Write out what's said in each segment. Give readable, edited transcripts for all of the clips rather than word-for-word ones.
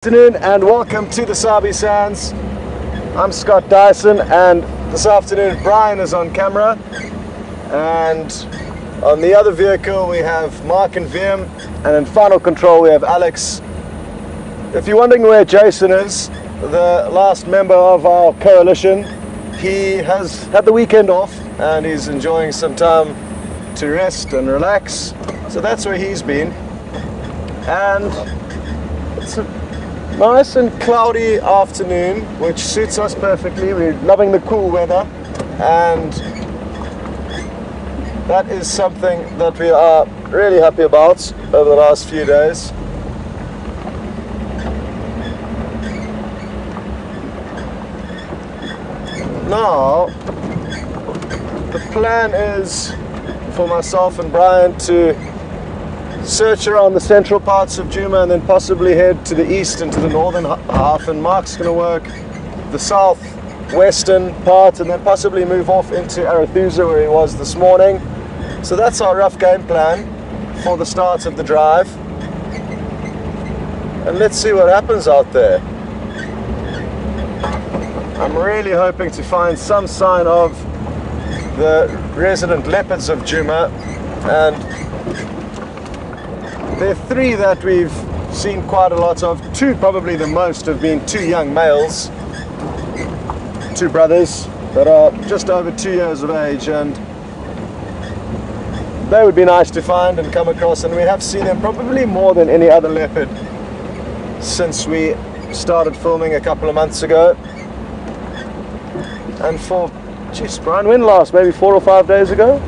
Good afternoon and welcome to the Sabi Sands. I'm Scott Dyson, and this afternoon Brian is on camera, and on the other vehicle we have Mark and Wiem, and in final control we have Alex. If you're wondering where Jason is, the last member of our coalition, he has had the weekend off and he's enjoying some time to rest and relax, so that's where he's been. And it's a nice and cloudy afternoon, which suits us perfectly. We're loving the cool weather, and that is something that we are really happy about over the last few days. Now, the plan is for myself and Brian to search around the central parts of Djuma and then possibly head to the east and to the northern half, and Mark's going to work the southwestern part and then possibly move off into Arathusa where he was this morning. So that's our rough game plan for the start of the drive, and let's see what happens out there. I'm really hoping to find some sign of the resident leopards of Djuma, and there are three that we've seen quite a lot of. Two, probably the most, have been two young males, two brothers that are just over 2 years of age, and they would be nice to find and come across, and we have seen them probably more than any other leopard since we started filming a couple of months ago. And for, geez, Brian, when last? Maybe 4 or 5 days ago?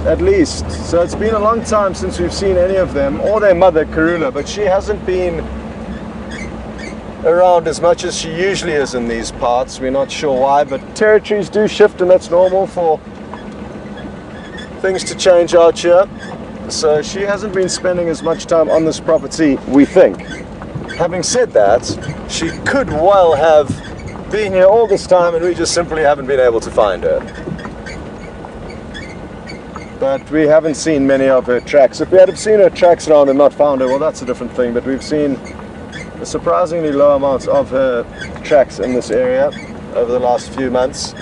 At least. So it's been a long time since we've seen any of them, or their mother Karula, but she hasn't been around as much as she usually is in these parts. We're not sure why, but territories do shift, and that's normal for things to change out here. So she hasn't been spending as much time on this property, we think. Having said that, she could well have been here all this time and we just simply haven't been able to find her. But we haven't seen many of her tracks. If we had seen her tracks around and not found her, well, that's a different thing, but we've seen a surprisingly low amount of her tracks in this area over the last few months.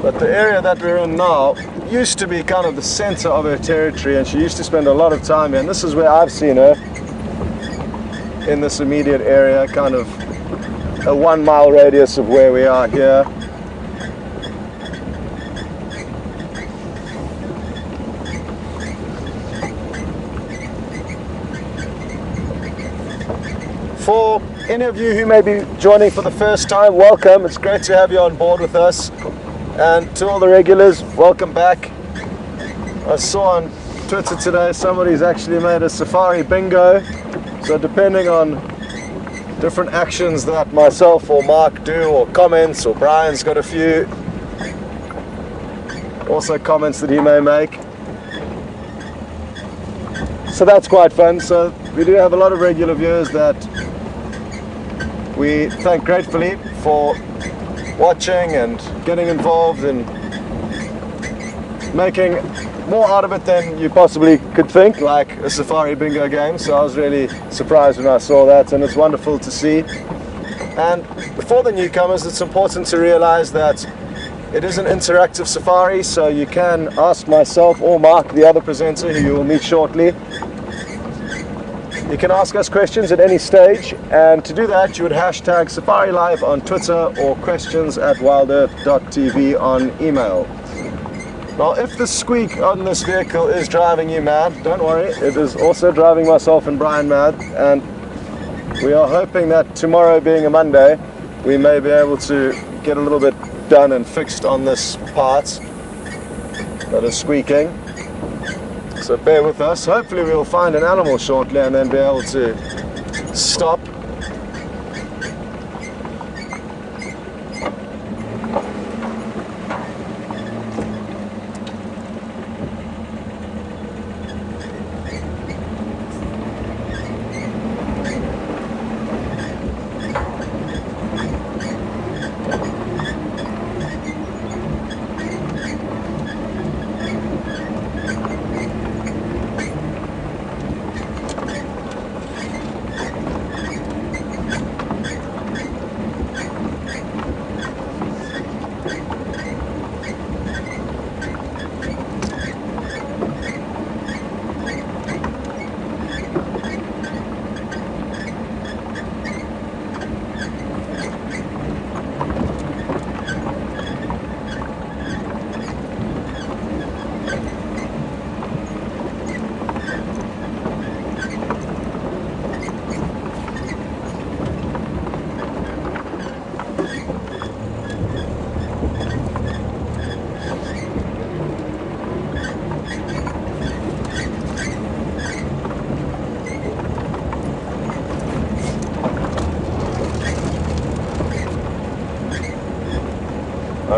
But the area that we're in now used to be kind of the center of her territory, and she used to spend a lot of time here, and this is where I've seen her, in this immediate area, kind of a 1 mile radius of where we are here. For any of you who may be joining for the first time, welcome. It's great to have you on board with us. And to all the regulars, welcome back. I saw on Twitter today somebody's actually made a safari bingo. So depending on different actions that myself or Mark do, or comments, or Brian's got a few also comments that he may make. So that's quite fun. So we do have a lot of regular viewers that we thank gratefully for watching and getting involved and making more out of it than you possibly could think, like a safari bingo game. So I was really surprised when I saw that, and it's wonderful to see. And for the newcomers, it's important to realize that it is an interactive safari, so you can ask myself or Mark, the other presenter who you will meet shortly. You can ask us questions at any stage, and to do that you would hashtag Safari Live on Twitter or questions@wildearth.tv on email. Now, if the squeak on this vehicle is driving you mad, don't worry, it is also driving myself and Brian mad, and we are hoping that tomorrow, being a Monday, we may be able to get a little bit done and fixed on this part that is squeaking. So bear with us. Hopefully we'll find an animal shortly and then be able to stop.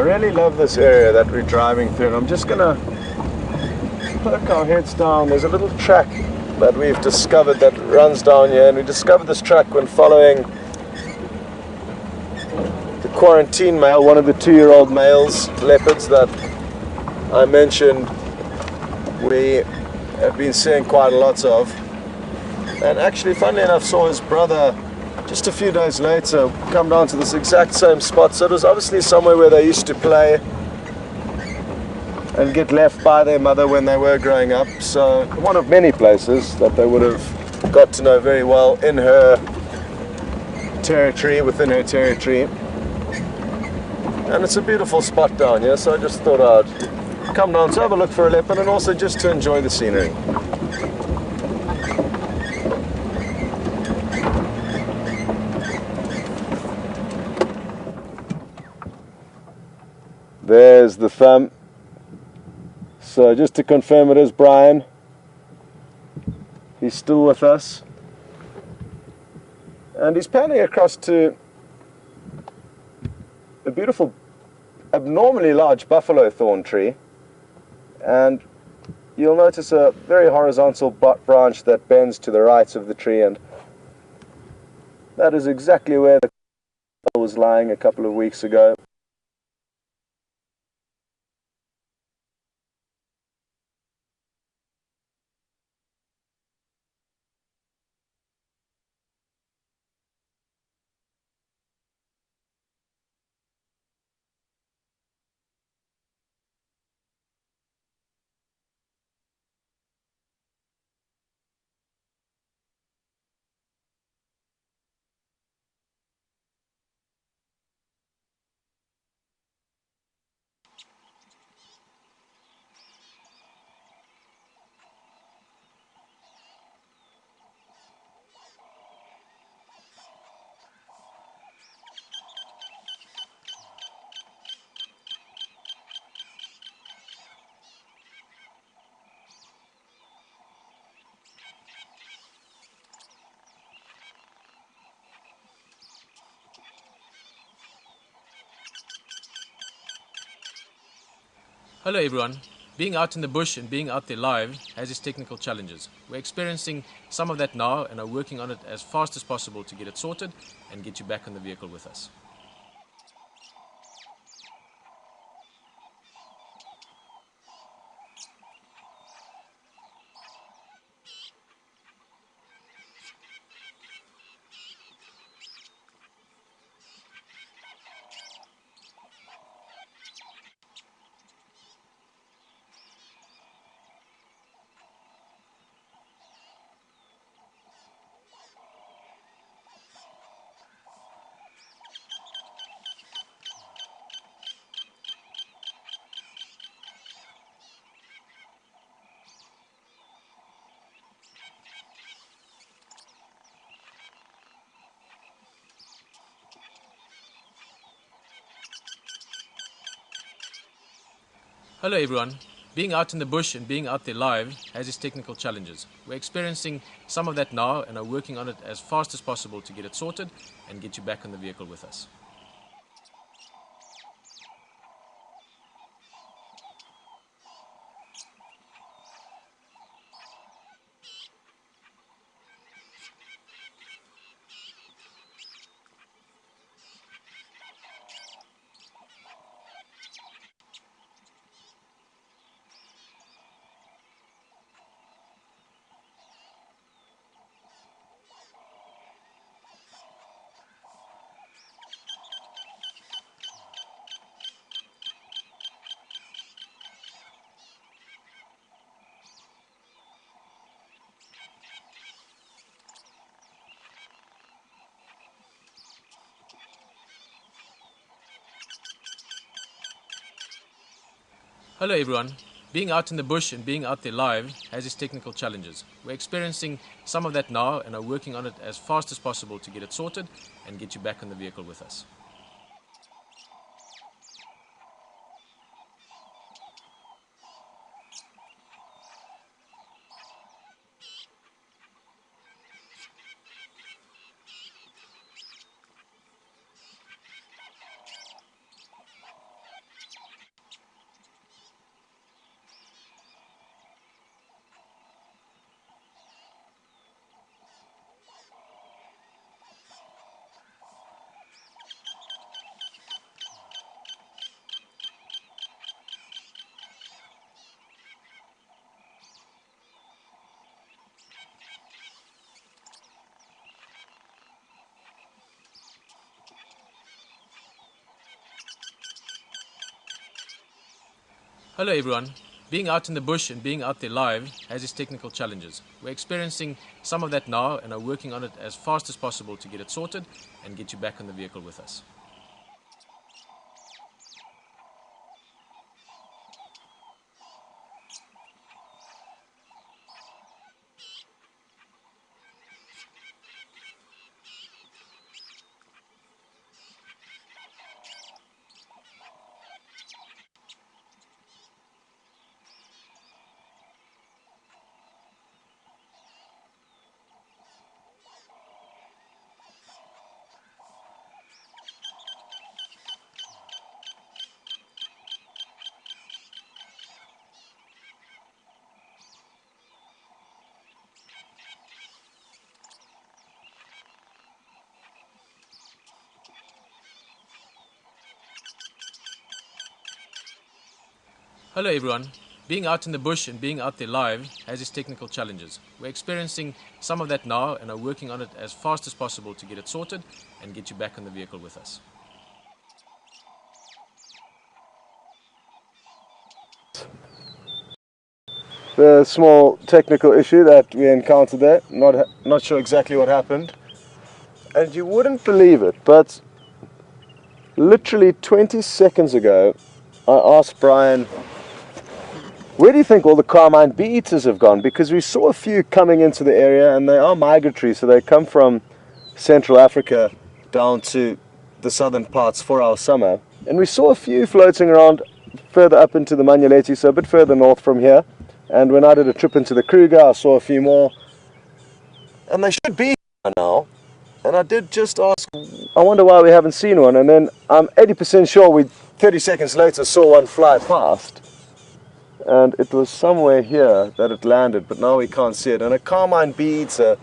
really love this area that we're driving through, and I'm just gonna poke our heads down. There's a little track that we've discovered that runs down here, and we discovered this track when following the quarantine male, one of the 2-year-old males, leopards that I mentioned we have been seeing quite a lot of. And actually, funnily enough, saw his brother just a few days later come down to this exact same spot. So it was obviously somewhere where they used to play and get left by their mother when they were growing up. So one of many places that they would have got to know very well in her territory, within her territory. And it's a beautiful spot down here, so I just thought I'd come down to have a look for a leopard and also just to enjoy the scenery. There's the thumb. So just to confirm, it is Brian. He's still with us. And he's panning across to a beautiful, abnormally large buffalo thorn tree. And you'll notice a very horizontal branch that bends to the right of the tree, and that is exactly where the was lying a couple of weeks ago. Hello everyone. Being out in the bush and being out there live has its technical challenges. We're experiencing some of that now and are working on it as fast as possible to get it sorted and get you back on the vehicle with us. Hello everyone. Being out in the bush and being out there live has its technical challenges. We're experiencing some of that now and are working on it as fast as possible to get it sorted and get you back on the vehicle with us. Hello everyone. Being out in the bush and being out there live has its technical challenges. We're experiencing some of that now and are working on it as fast as possible to get it sorted and get you back on the vehicle with us. Hello everyone. Being out in the bush and being out there live has its technical challenges. We're experiencing some of that now and are working on it as fast as possible to get it sorted and get you back on the vehicle with us. Hello everyone. Being out in the bush and being out there live has its technical challenges. We're experiencing some of that now and are working on it as fast as possible to get it sorted and get you back on the vehicle with us. The small technical issue that we encountered there, not sure exactly what happened. And you wouldn't believe it, but literally 20 seconds ago, I asked Brian, where do you think all the carmine bee-eaters have gone? Because we saw a few coming into the area, and they are migratory, so they come from Central Africa down to the southern parts for our summer. And we saw a few floating around further up into the Manyeleti, so a bit further north from here. And when I did a trip into the Kruger, I saw a few more. And they should be here now. And I did just ask, I wonder why we haven't seen one. And then I'm 80% sure we 30 seconds later saw one fly past. And it was somewhere here that it landed, but now we can't see it. And a carmine bee-eater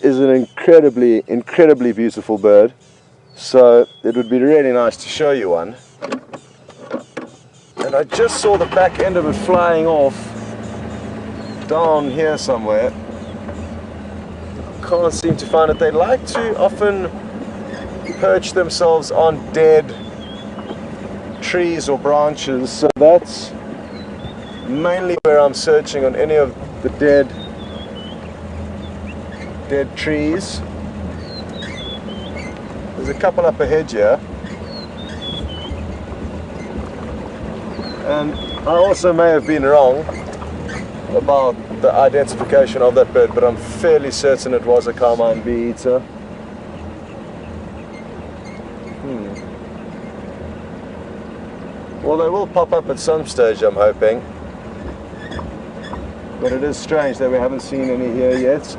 is an incredibly beautiful bird. So it would be really nice to show you one. And I just saw the back end of it flying off down here somewhere. Can't seem to find it. They like to often perch themselves on dead trees or branches, so that's mainly where I'm searching, on any of the dead trees. There's a couple up ahead here, and I also may have been wrong about the identification of that bird, but I'm fairly certain it was a carmine bee-eater. Well, they will pop up at some stage, I'm hoping. But it is strange that we haven't seen any here yet.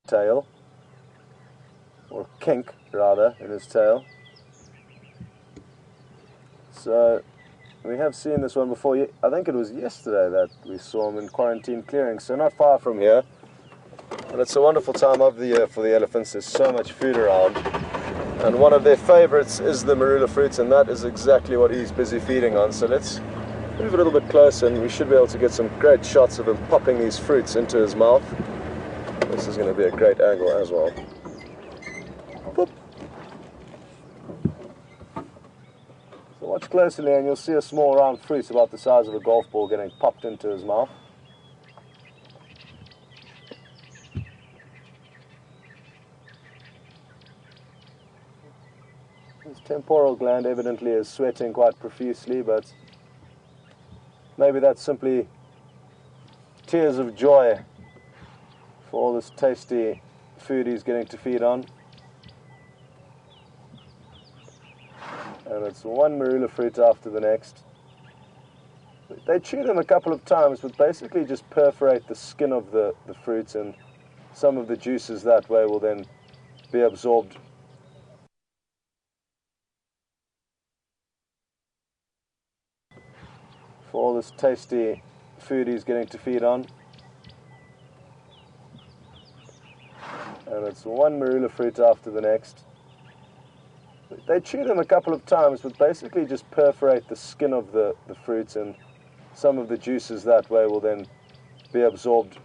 tail, or kink rather, in his tail. So we have seen this one before. I think it was yesterday that we saw him in quarantine clearing, so not far from here. And it's a wonderful time of the year for the elephants. There's so much food around. And one of their favorites is the marula fruits, and that is exactly what he's busy feeding on. So let's move a little bit closer, and we should be able to get some great shots of him popping these fruits into his mouth. This is going to be a great angle as well. Boop. So watch closely, and you'll see a small round fruit about the size of a golf ball getting popped into his mouth. His temporal gland evidently is sweating quite profusely, but maybe that's simply tears of joy for all this tasty food he's getting to feed on. And it's one marula fruit after the next. They chew them a couple of times, but basically just perforate the skin of the fruits, and some of the juices that way will then be absorbed. For all this tasty food he's getting to feed on. And it's one marula fruit after the next. They chew them a couple of times, but basically just perforate the skin of the fruits, and some of the juices that way will then be absorbed.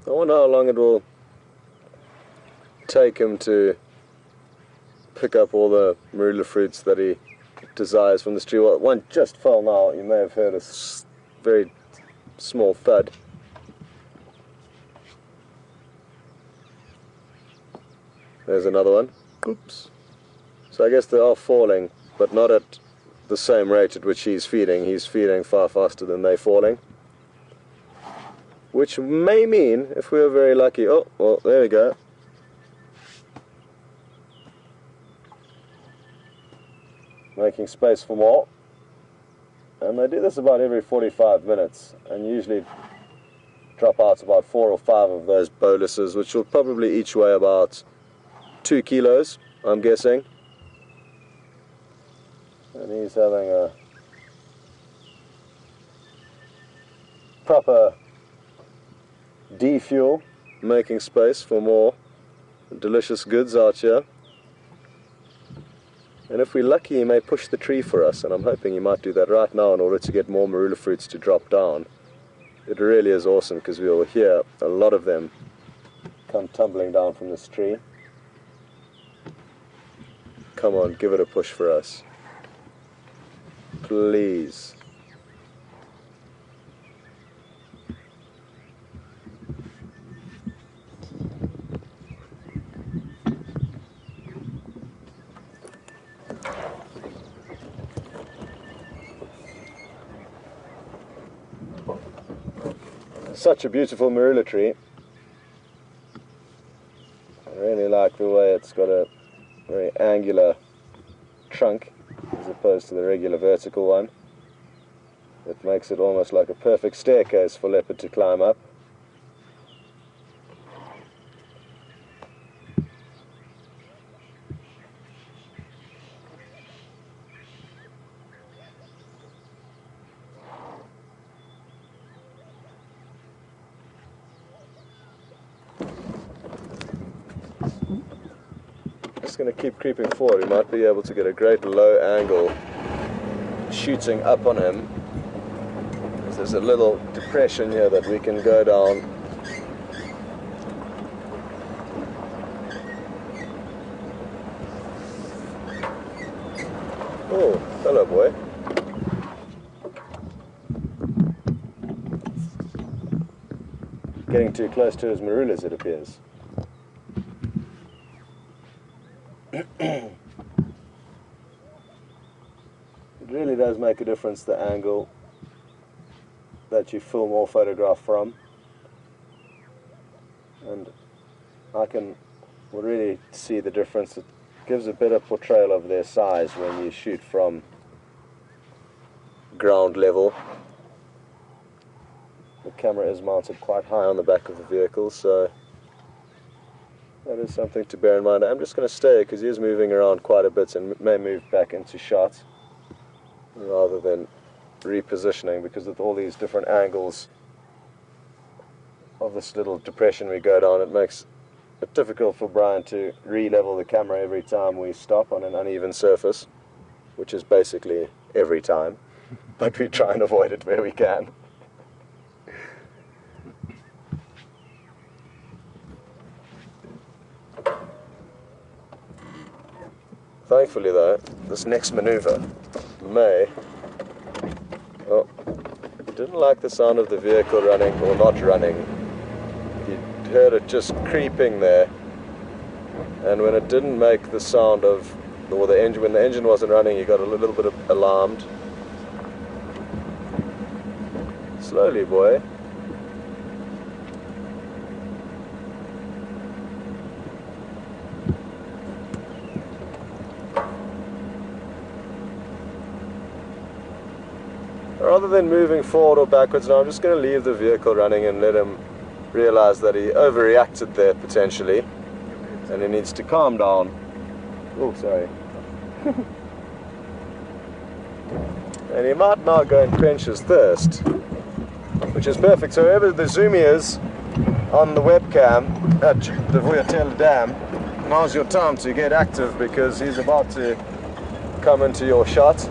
I wonder how long it will take him to pick up all the marula fruits that he desires from this tree. Well, one just fell now. You may have heard a very small thud. There's another one. Oops. So I guess they are falling, but not at the same rate at which he's feeding. He's feeding far faster than they're falling. Which may mean, if we are very lucky... Oh, well, there we go. Making space for more. And they do this about every 45 minutes, and usually drop out about 4 or 5 of those boluses, which will probably each weigh about 2 kilos, I'm guessing. And he's having a proper defuel, making space for more delicious goods out here. And if we're lucky, he may push the tree for us, and I'm hoping he might do that right now in order to get more marula fruits to drop down. It really is awesome, because we will hear a lot of them come tumbling down from this tree. Come on, give it a push for us. Please. Such a beautiful marula tree. I really like the way it's got a very angular trunk as opposed to the regular vertical one. It makes it almost like a perfect staircase for leopard to climb up. Just going to keep creeping forward. We might be able to get a great low angle shooting up on him. There's a little depression here that we can go down. Oh, hello boy. Getting too close to his marulas, it appears. It really does make a difference, the angle that you film or photograph from, and I can really see the difference. It gives a better portrayal of their size when you shoot from ground level. The camera is mounted quite high on the back of the vehicle, so that is something to bear in mind. I'm just going to stay because he is moving around quite a bit and may move back into shot rather than repositioning, because with all these different angles of this little depression we go down, it makes it difficult for Brian to re-level the camera every time we stop on an uneven surface, which is basically every time, but we try and avoid it where we can. Thankfully though, this next maneuver may... Oh, didn't like the sound of the vehicle running or not running. You heard it just creeping there, and when it didn't make the sound of, or the engine, when the engine wasn't running, you got a little bit alarmed. Slowly, boy. Rather than moving forward or backwards now, I'm just going to leave the vehicle running and let him realize that he overreacted there potentially, and he needs to calm down. Oh, sorry. And he might now go and quench his thirst, which is perfect. So wherever the zoom is on the webcam at the Vuyatela Dam, now's your time to get active, because he's about to come into your shot.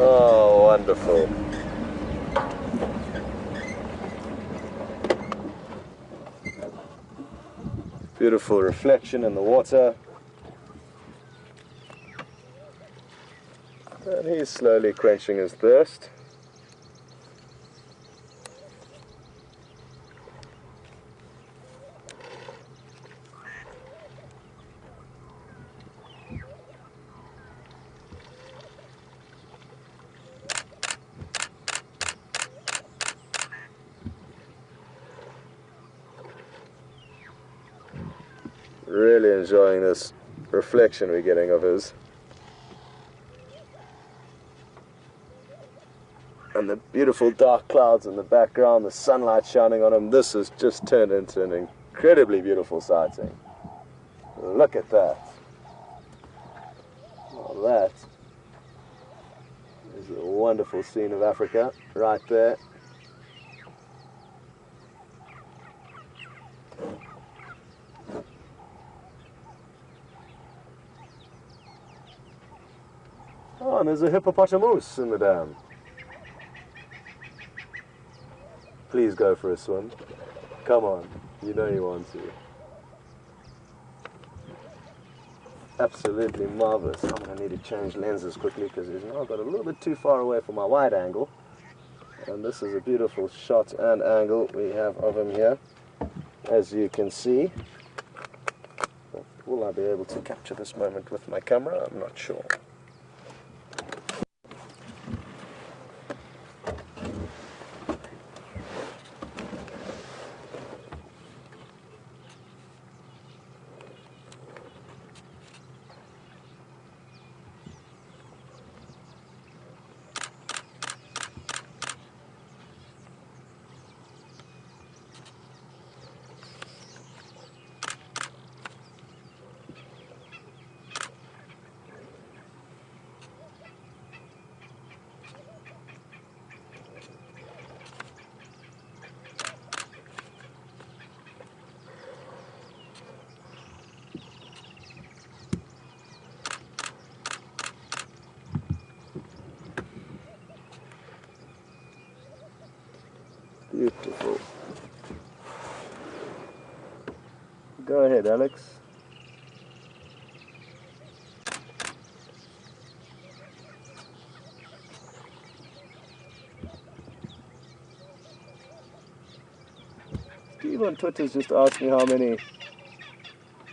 Oh, wonderful. Beautiful reflection in the water. And he's slowly quenching his thirst. Really enjoying this reflection we're getting of his. And the beautiful dark clouds in the background, the sunlight shining on him. This has just turned into an incredibly beautiful sighting. Look at that. Oh, that is a wonderful scene of Africa right there. Oh, and there's a hippopotamus in the dam. Please go for a swim. Come on, you know you want to. Absolutely marvelous. I'm going to need to change lenses quickly because he's now got a little bit too far away from my wide angle. And this is a beautiful shot and angle we have of him here, as you can see. Will I be able to capture this moment with my camera? I'm not sure. Beautiful. Go ahead, Alex. Steve on Twitter's just asked me how many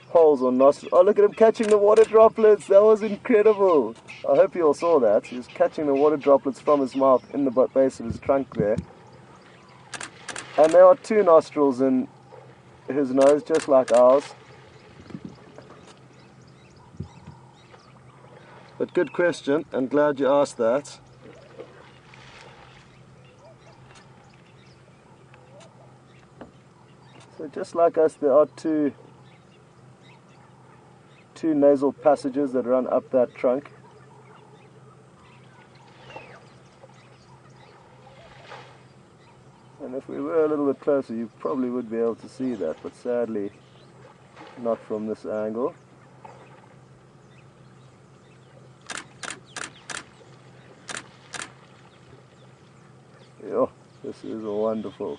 holes or nostrils. Oh, look at him catching the water droplets. That was incredible. I hope you all saw that. He was catching the water droplets from his mouth in the base of his trunk there. And there are 2 nostrils in his nose, just like ours. But good question, and glad you asked that. So just like us, there are two nasal passages that run up that trunk. And if we were a little bit closer, you probably would be able to see that, but sadly, not from this angle. Oh, this is wonderful.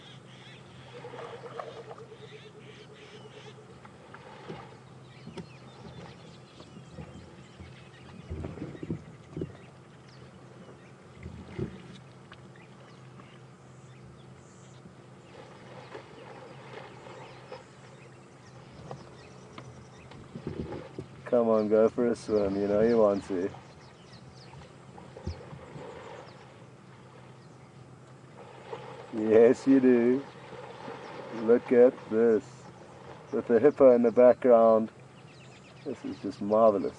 Come on, go for a swim, you know you want to. Yes, you do. Look at this. With the hippo in the background, this is just marvelous.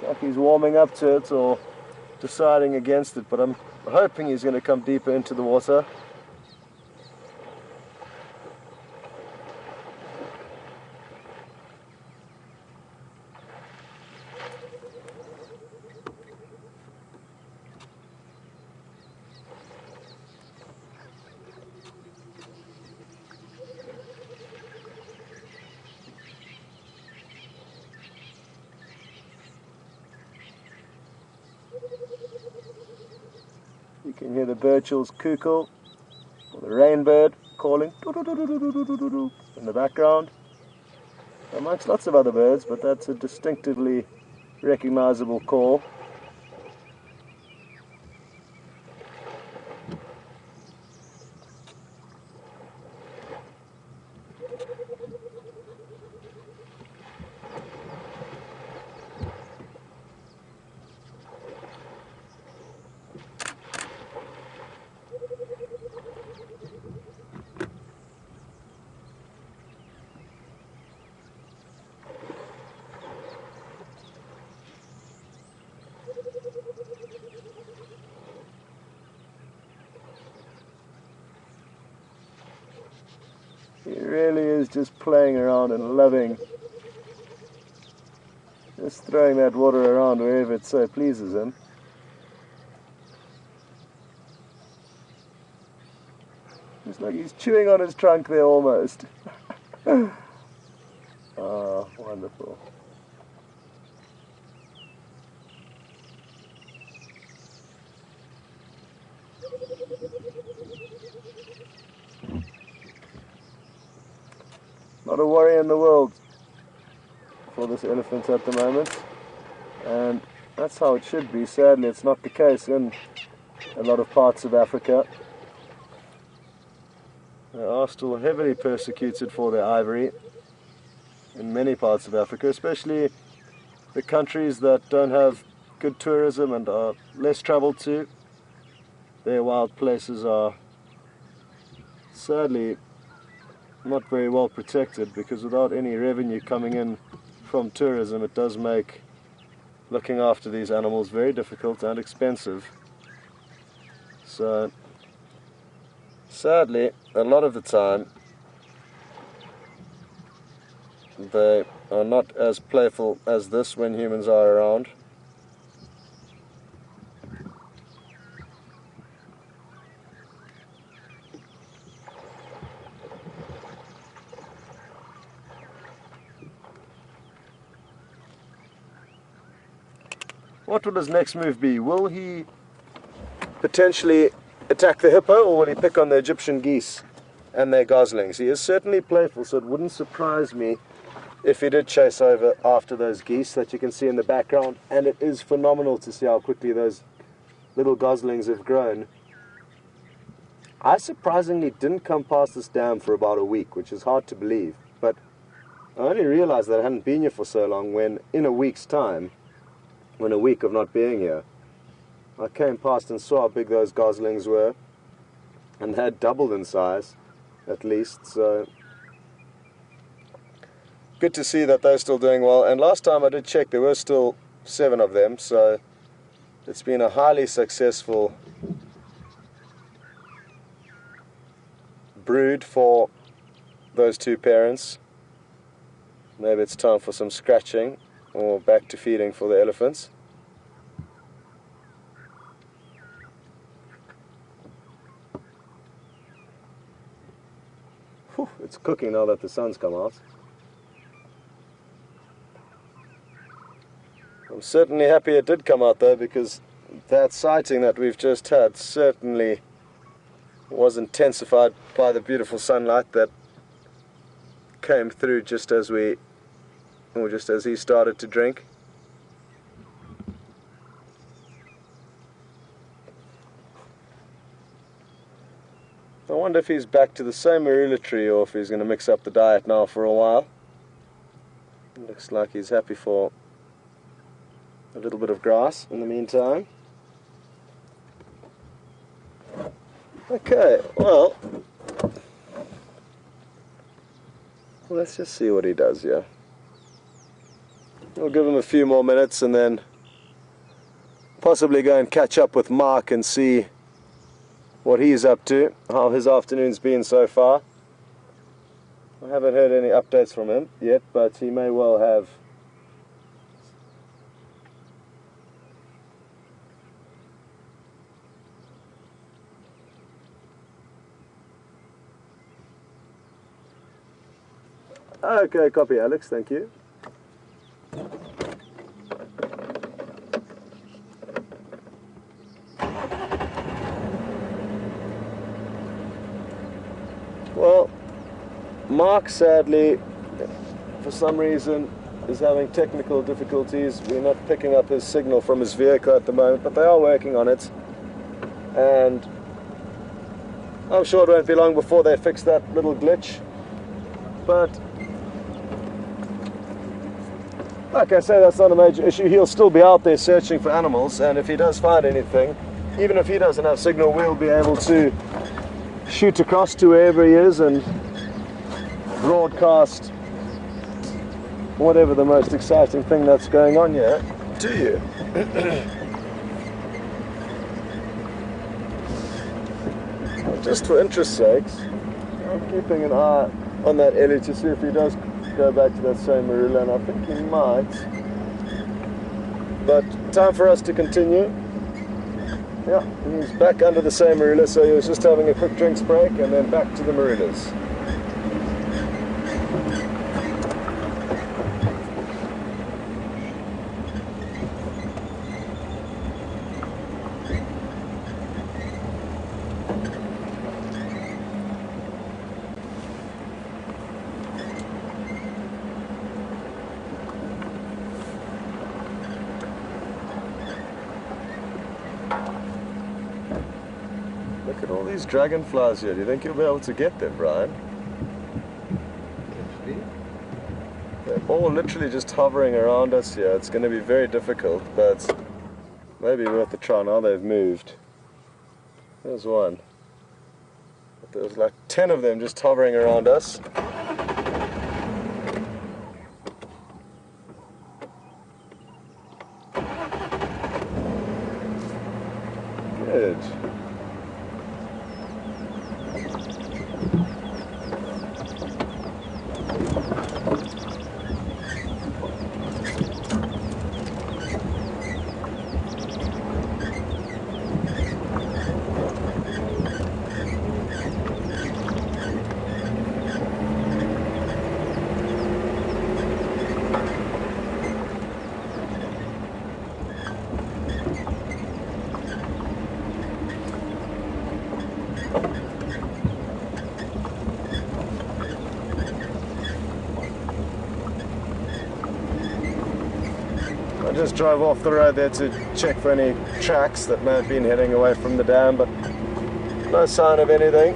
Like he's warming up to it or deciding against it, but I'm hoping he's going to come deeper into the water. can hear the birchall's cuckoo, or the rainbird calling in the background, amongst lots of other birds, but that's a distinctively recognizable call. He really is just playing around and loving, just throwing that water around wherever it so pleases him. It's like he's chewing on his trunk there almost. Oh, wonderful. Not a worry in the world for this elephant at the moment, and that's how it should be. Sadly, it's not the case in a lot of parts of Africa. They are still heavily persecuted for their ivory in many parts of Africa, especially the countries that don't have good tourism and are less travelled to. Their wild places are sadly not very well protected, because without any revenue coming in from tourism, it does make looking after these animals very difficult and expensive. So sadly, a lot of the time they are not as playful as this when humans are around. What will his next move be? Will he potentially attack the hippo, or will he pick on the Egyptian geese and their goslings? He is certainly playful, so it wouldn't surprise me if he did chase over after those geese that you can see in the background. And it is phenomenal to see how quickly those little goslings have grown. I surprisingly didn't come past this dam for about a week, which is hard to believe, but I only realized that I hadn't been here for so long when, in a week's time, in a week of not being here, I came past and saw how big those goslings were, and they had doubled in size, at least. So good to see that they're still doing well. And last time I did check, there were still 7 of them, so it's been a highly successful brood for those 2 parents. Maybe it's time for some scratching, or back to feeding for the elephants. Whew, it's cooking now that the sun's come out. I'm certainly happy it did come out though, because that sighting that we've just had certainly was intensified by the beautiful sunlight that came through just as he started to drink. I wonder if he's back to the same marula tree, or if he's going to mix up the diet now for a while. It looks like he's happy for a little bit of grass in the meantime. Okay, well, let's just see what he does here. We'll give him a few more minutes and then possibly go and catch up with Mark and see what he's up to, how his afternoon's been so far. I haven't heard any updates from him yet, but he may well have. Okay, copy Alex, thank you. Mark, sadly, for some reason, is having technical difficulties. We're not picking up his signal from his vehicle at the moment, but they are working on it. And I'm sure it won't be long before they fix that little glitch. But like I say, that's not a major issue. He'll still be out there searching for animals, and if he does find anything, even if he doesn't have signal, we'll be able to shoot across to wherever he is and broadcast whatever the most exciting thing that's going on here to you. Just for interest's sakes, I'm keeping an eye on that Ellie to see if he does go back to that same marula, and I think he might. But time for us to continue. Yeah, he's back under the same marula, so he was just having a quick drinks break and then back to the marulas. Look at all these dragonflies here. Do you think you'll be able to get them, Brian? They're all literally just hovering around us here. It's going to be very difficult, but maybe worth a try. Now they've moved. There's one. But there's like 10 of them just hovering around us. Good. I just drove off the road there to check for any tracks that may have been heading away from the dam, but no sign of anything.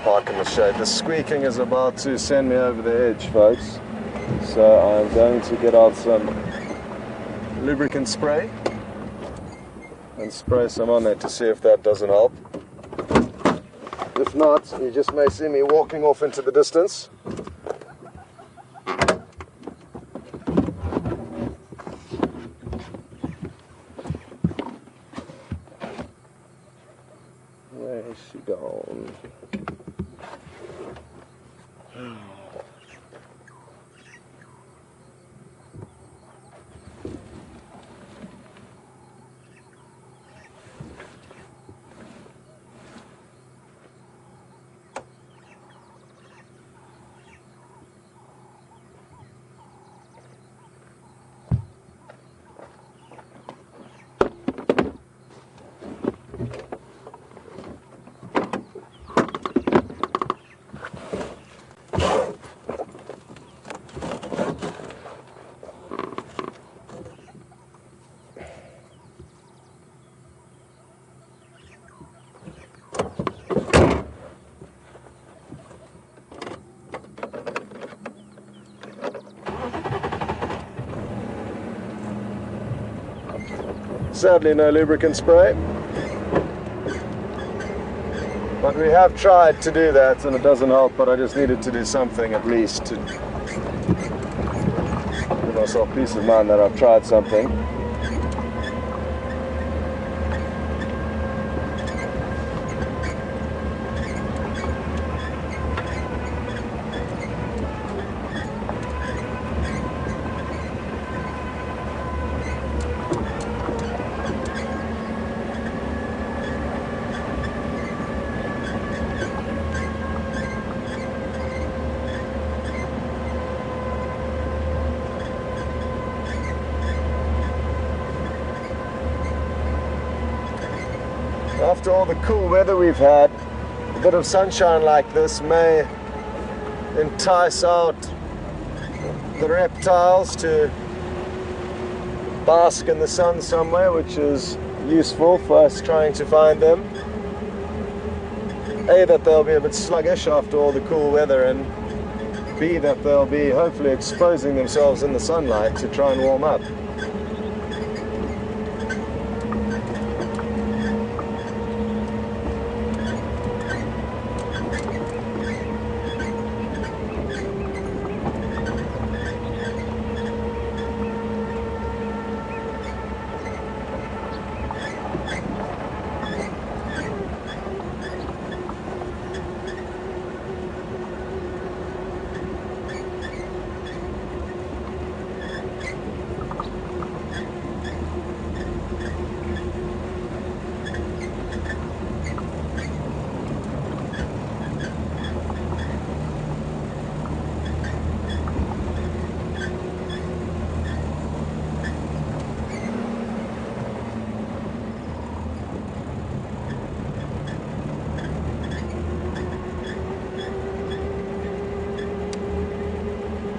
Park in the shade. The squeaking is about to send me over the edge, folks. So I'm going to get out some lubricant spray and spray some on there to see if that doesn't help. If not, you just may see me walking off into the distance. Where is she gone? Sadly, no lubricant spray. But we have tried to do that and it doesn't help, but I just needed to do something at least to give myself peace of mind that I've tried something. After all the cool weather we've had, a bit of sunshine like this may entice out the reptiles to bask in the sun somewhere, which is useful for us trying to find them. A, that they'll be a bit sluggish after all the cool weather, and B, that they'll be hopefully exposing themselves in the sunlight to try and warm up.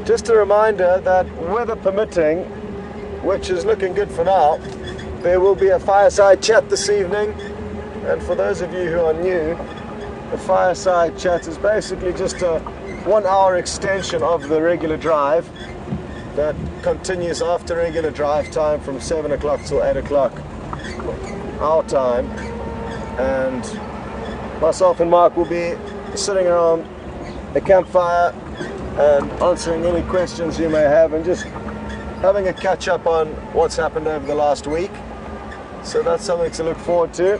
Just a reminder that weather permitting, which is looking good for now, there will be a fireside chat this evening. And for those of you who are new, the fireside chat is basically just a 1 hour extension of the regular drive that continues after regular drive time from 7 o'clock till 8 o'clock our time. And myself and Mark will be sitting around a campfire and answering any questions you may have and just having a catch up on what's happened over the last week. So that's something to look forward to.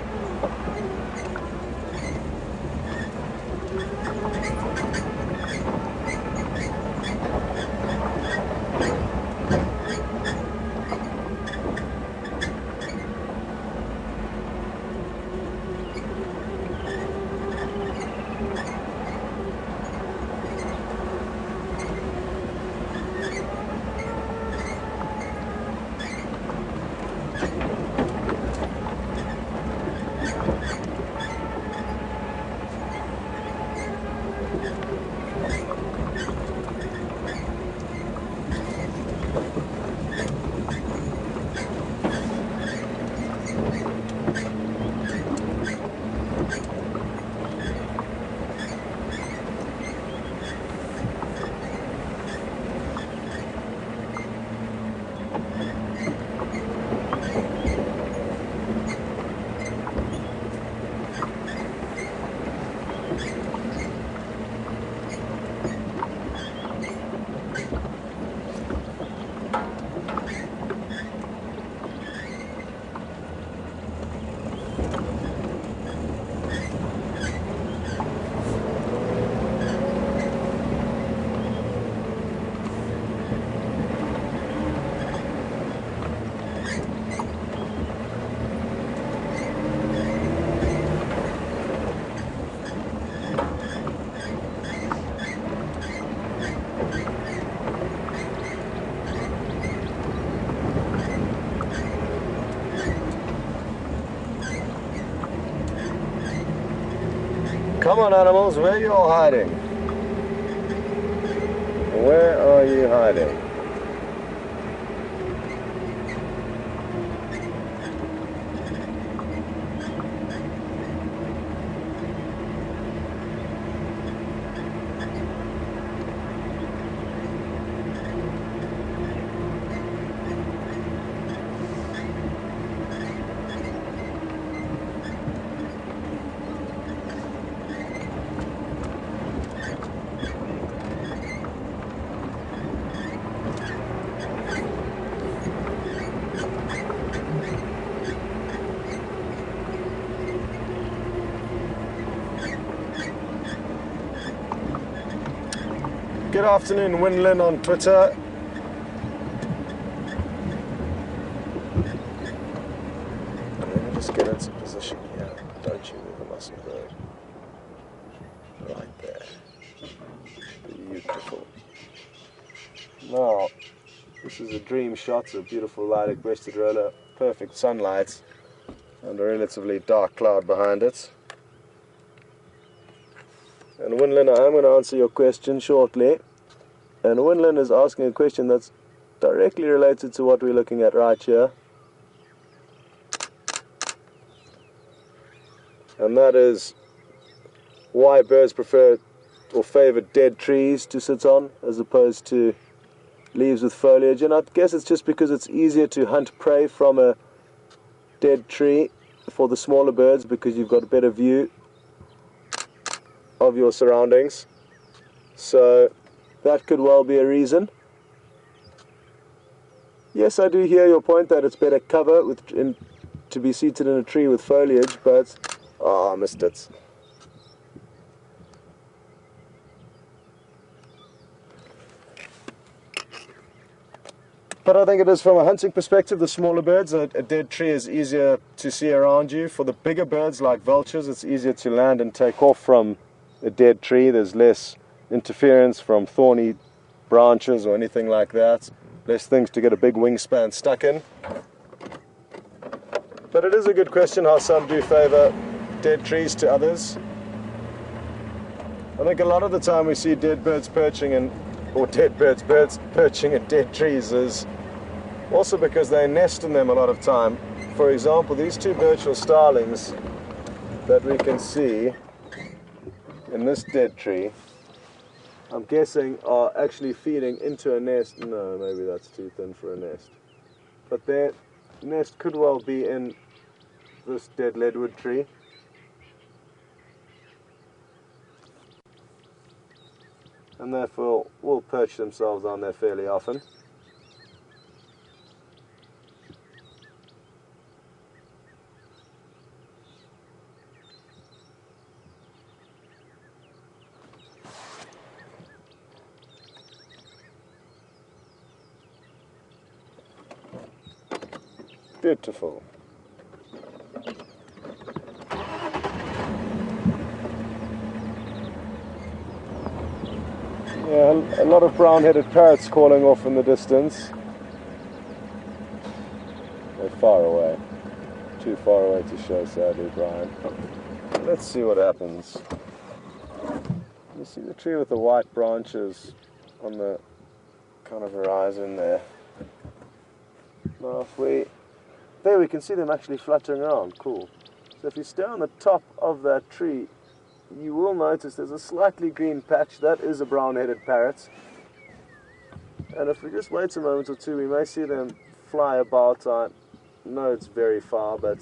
Come on, animals, where are you all hiding? Where are you hiding? Good afternoon, Winlin on Twitter. Let me just get into position here. Don't you move a muscle bird. Right there. Beautiful. Now, this is a dream shot, a beautiful lilac-breasted roller, perfect sunlight, and a relatively dark cloud behind it. And Winlin, I am going to answer your question shortly. And Winlin is asking a question that's directly related to what we're looking at right here. And that is why birds prefer or favor dead trees to sit on as opposed to leaves with foliage. And I guess it's just because it's easier to hunt prey from a dead tree for the smaller birds, because you've got a better view of your surroundings. So that could well be a reason. Yes, I do hear your point that it's better cover to be seated in a tree with foliage, but I missed it. But I think it is from a hunting perspective, the smaller birds, a dead tree is easier to see around you. For the bigger birds like vultures, it's easier to land and take off from a dead tree. There's less interference from thorny branches or anything like that. Less things to get a big wingspan stuck in. But it is a good question how some do favor dead trees to others. I think a lot of the time we see dead birds perching in, or birds perching in dead trees is also because they nest in them a lot of time. For example, these two birch starlings that we can see in this dead tree, I'm guessing are actually feeding into a nest. No, maybe that's too thin for a nest. But their nest could well be in this dead leadwood tree. And therefore will perch themselves on there fairly often. Beautiful. Yeah, a lot of brown-headed parrots calling off in the distance. They're far away. Too far away to show, sadly, Brian. Let's see what happens. You see the tree with the white branches on the kind of horizon there. Now there we can see them actually fluttering around. Cool. So if you stay on the top of that tree, you will notice there's a slightly green patch. That is a brown-headed parrot. And if we just wait a moment or two, we may see them fly about. I know it's very far, but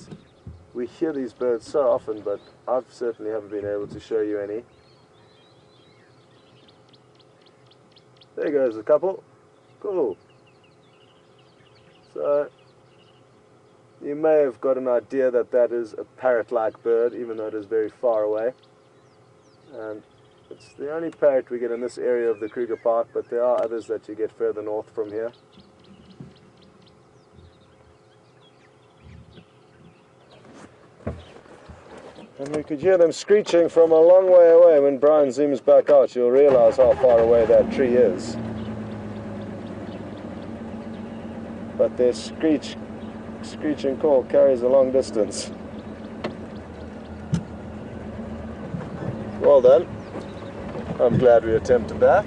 we hear these birds so often, but I've certainly haven't been able to show you any. There goes a couple. Cool. So you may have got an idea that that is a parrot-like bird, even though it is very far away. And it's the only parrot we get in this area of the Kruger Park, but there are others that you get further north from here. And we could hear them screeching from a long way away. When Brian zooms back out, you'll realize how far away that tree is. But their screeching call carries a long distance. Well done. I'm glad we attempted that.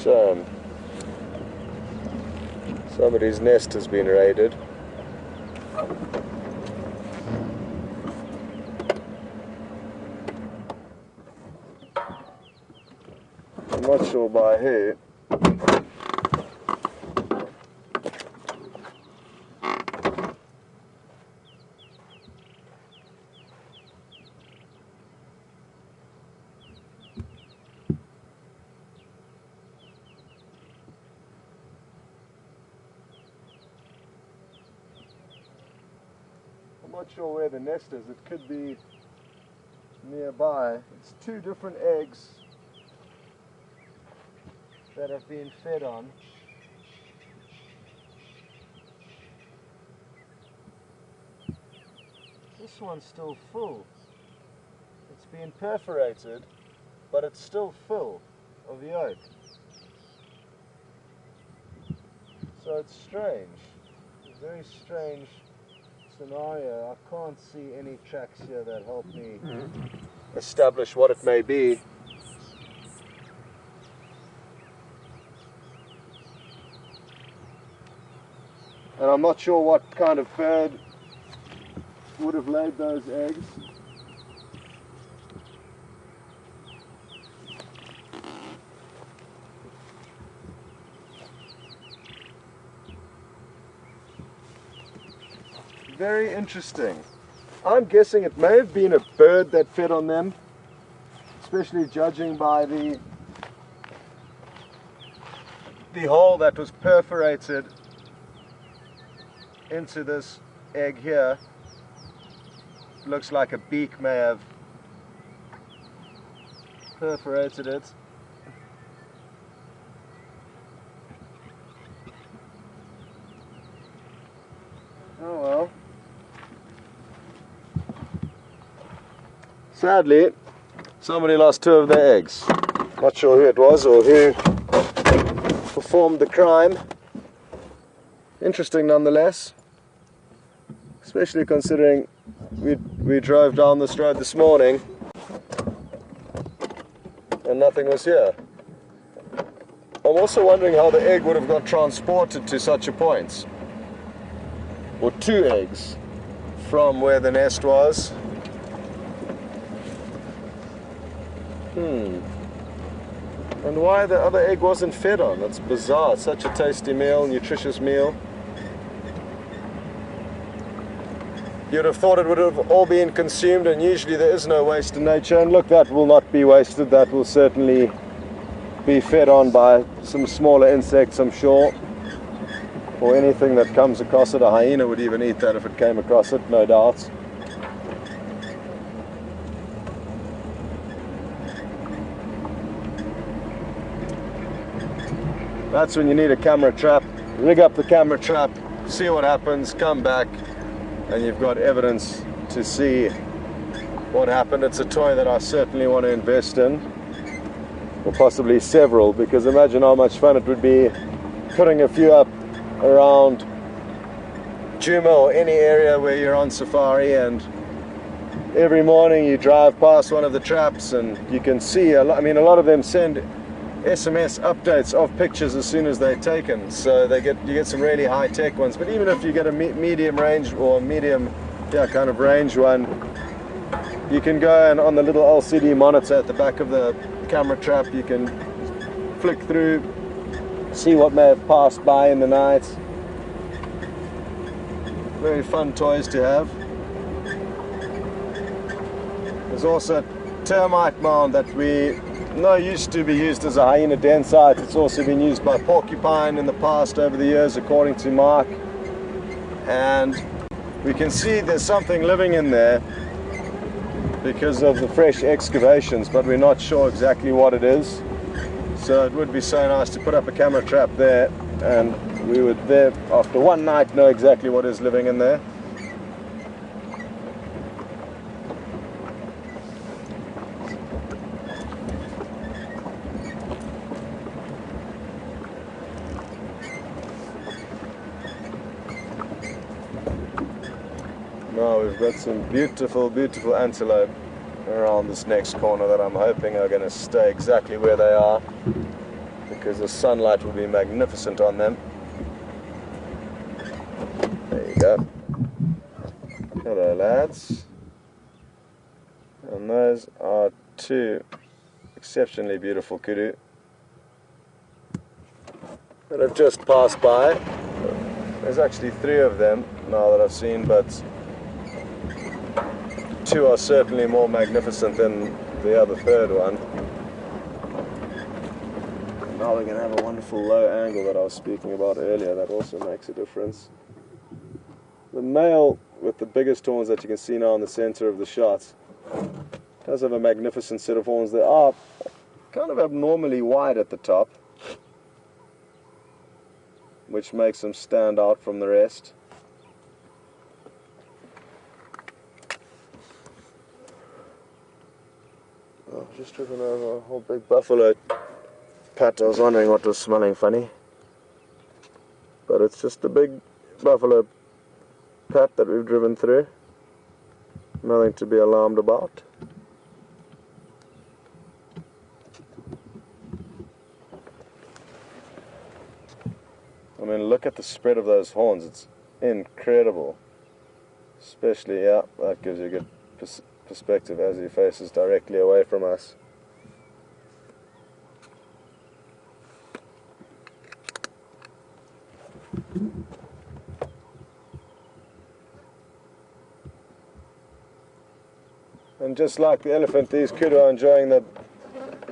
shame. Somebody's nest has been raided. I'm not sure by who. I'm not sure where the nest is. It could be nearby. It's two different eggs that have been fed on. This one's still full. It's been perforated, but it's still full of yolk. So it's strange. It's a very strange scenario. I can't see any tracks here that help me establish what it may be. And I'm not sure what kind of bird would have laid those eggs. Very interesting. I'm guessing it may have been a bird that fed on them, especially judging by the hole that was perforated into this egg here. Looks like a beak may have perforated it. Oh well. Sadly, somebody lost two of their eggs. Not sure who it was or who performed the crime. Interesting nonetheless, especially considering we drove down this road this morning and nothing was here. I'm also wondering how the egg would have got transported to such a point, or two eggs from where the nest was. And why the other egg wasn't fed on? That's bizarre. It's such a tasty meal, nutritious meal. You'd have thought it would have all been consumed, and usually there is no waste in nature. And look, that will not be wasted. That will certainly be fed on by some smaller insects, I'm sure, or anything that comes across it. A hyena would even eat that if it came across it, no doubt. That's when you need a camera trap. Rig up the camera trap, see what happens, come back, and you've got evidence to see what happened. It's a toy that I certainly want to invest in, or possibly several, because imagine how much fun it would be putting a few up around Juma or any area where you're on safari, and every morning you drive past one of the traps and you can see a lot. I mean, a lot of them send SMS updates of pictures as soon as they're taken, so you get some really high-tech ones. But even if you get a medium range or medium kind of range one, you can go and on the little LCD monitor at the back of the camera trap, you can flick through, see what may have passed by in the night. Very fun toys to have. There's also a termite mound that used to be used as a hyena den site. It's also been used by porcupine in the past over the years, according to Mark. And we can see there's something living in there because of the fresh excavations, but we're not sure exactly what it is. So it would be so nice to put up a camera trap there, and we would there after one night know exactly what is living in there. Now we've got some beautiful, beautiful antelope around this next corner that I'm hoping are going to stay exactly where they are. because the sunlight will be magnificent on them. There you go. Hello lads. And those are two exceptionally beautiful kudu that have just passed by. There's actually 3 of them now that I've seen, but 2 are certainly more magnificent than the other 3rd one. Now we're going to have a wonderful low angle that I was speaking about earlier. That also makes a difference. The male with the biggest horns that you can see now in the center of the shot does have a magnificent set of horns. They are kind of abnormally wide at the top, which makes them stand out from the rest. Oh, just driven over a whole big buffalo pat. I was wondering what was smelling funny, but it's just a big buffalo pat that we've driven through. Nothing to be alarmed about. I mean, look at the spread of those horns. It's incredible. Especially, yeah, that gives you a good perspective as he faces directly away from us. And just like the elephant, these kudu are enjoying the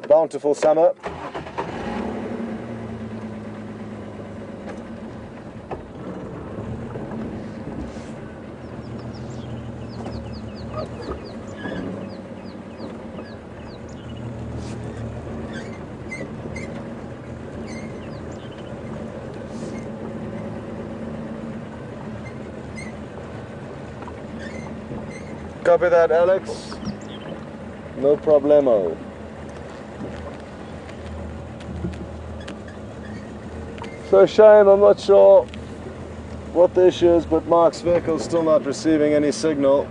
bountiful summer. Copy that, Alex. No problemo. So shame, I'm not sure what the issue is, but Mark's vehicle's still not receiving any signal.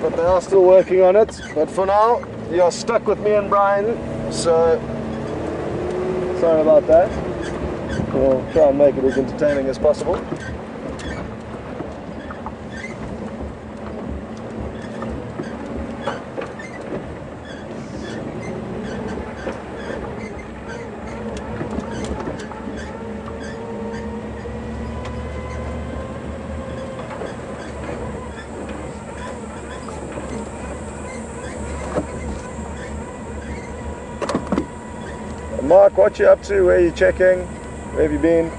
But they are still working on it. But for now, you're stuck with me and Brian, so sorry about that. We'll try and make it as entertaining as possible. Mark, what you up to? Where are you checking? Where have you been?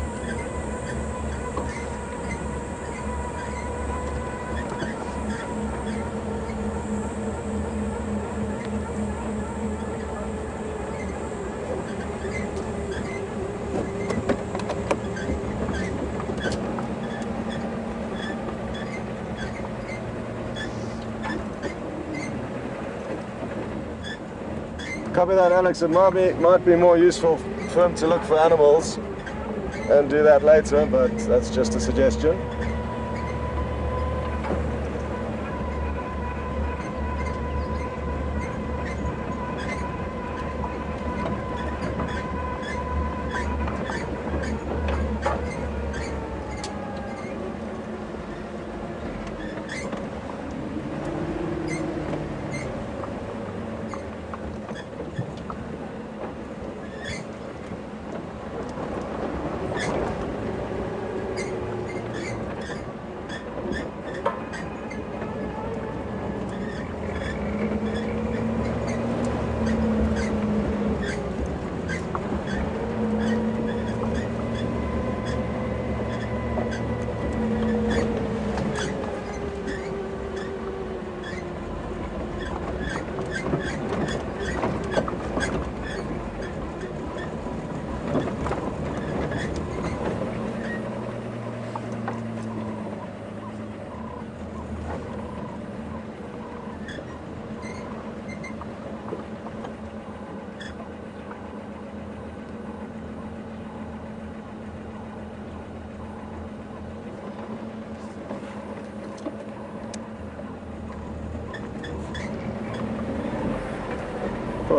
Copy that, Alex. It might be more useful for him to look for animals and do that later, but that's just a suggestion.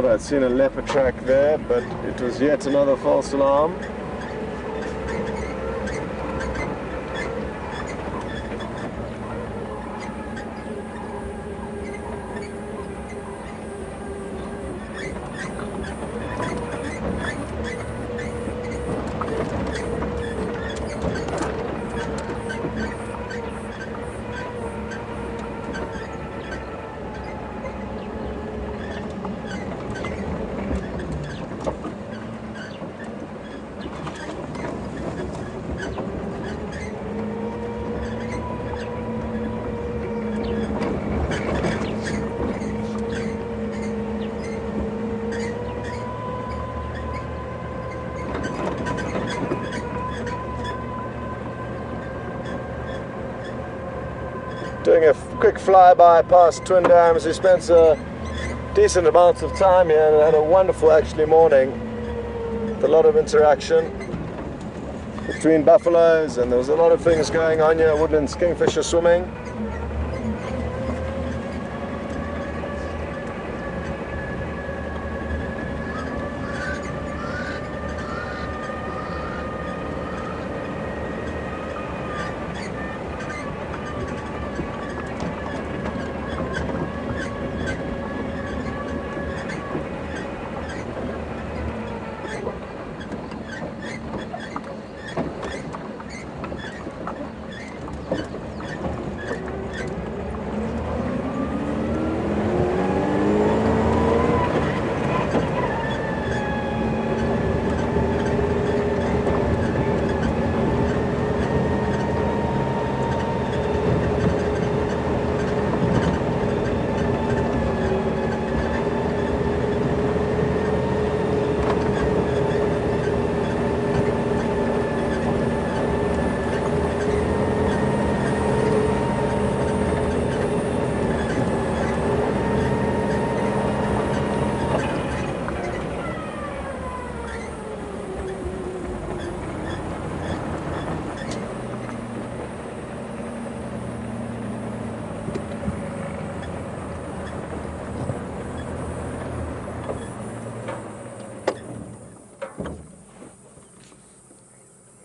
thought I'd seen a leopard track there, but it was yet another false alarm. Doing a quick flyby past Twin Dams. We spent a decent amount of time here and had a wonderful actually morning with a lot of interaction between buffaloes, and there was a lot of things going on here. Woodlands kingfisher swimming.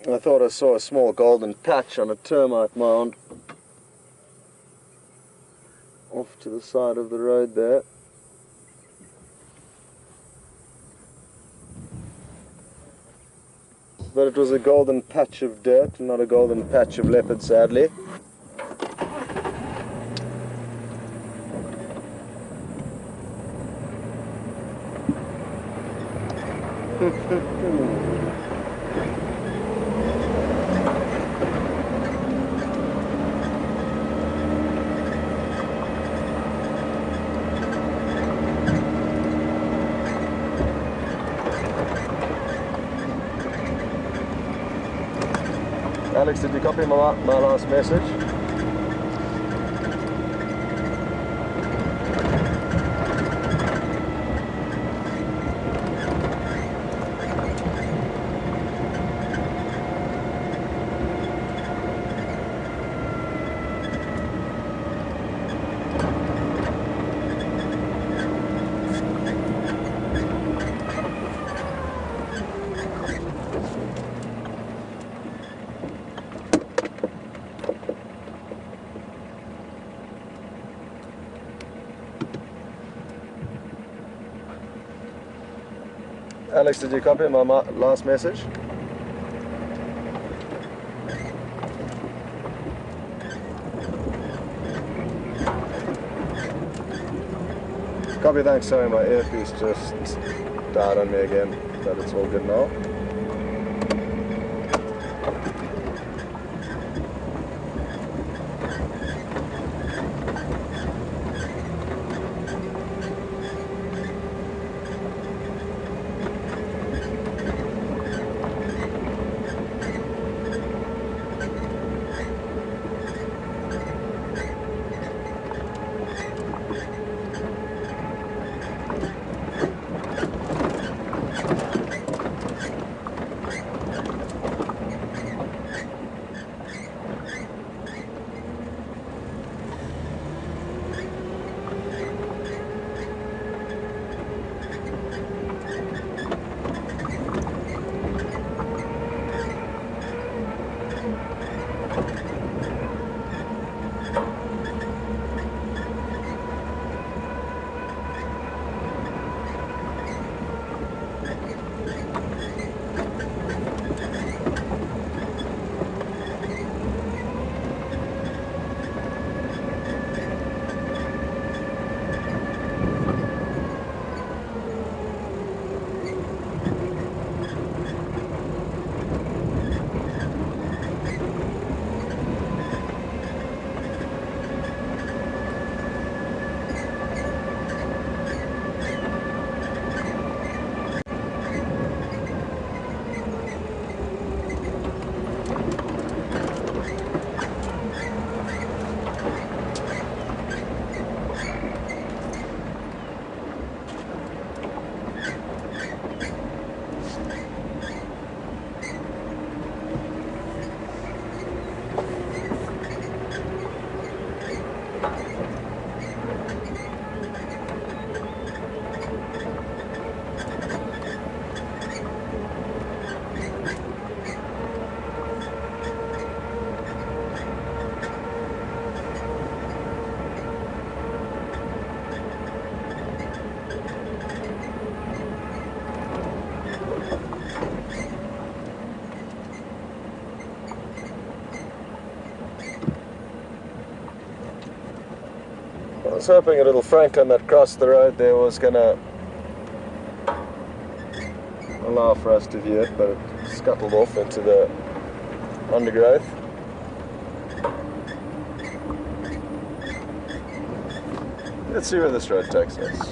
I thought I saw a small golden patch on a termite mound off to the side of the road there. But it was a golden patch of dirt, not a golden patch of leopard, sadly. Alex, did you copy my last message? Alex, did you copy my last message? Copy, thanks. Sorry, my earpiece just died on me again, but it's all good now. I was hoping a little Franklin that crossed the road there was going to allow for us to view it, but it scuttled off into the undergrowth. Let's see where this road takes us.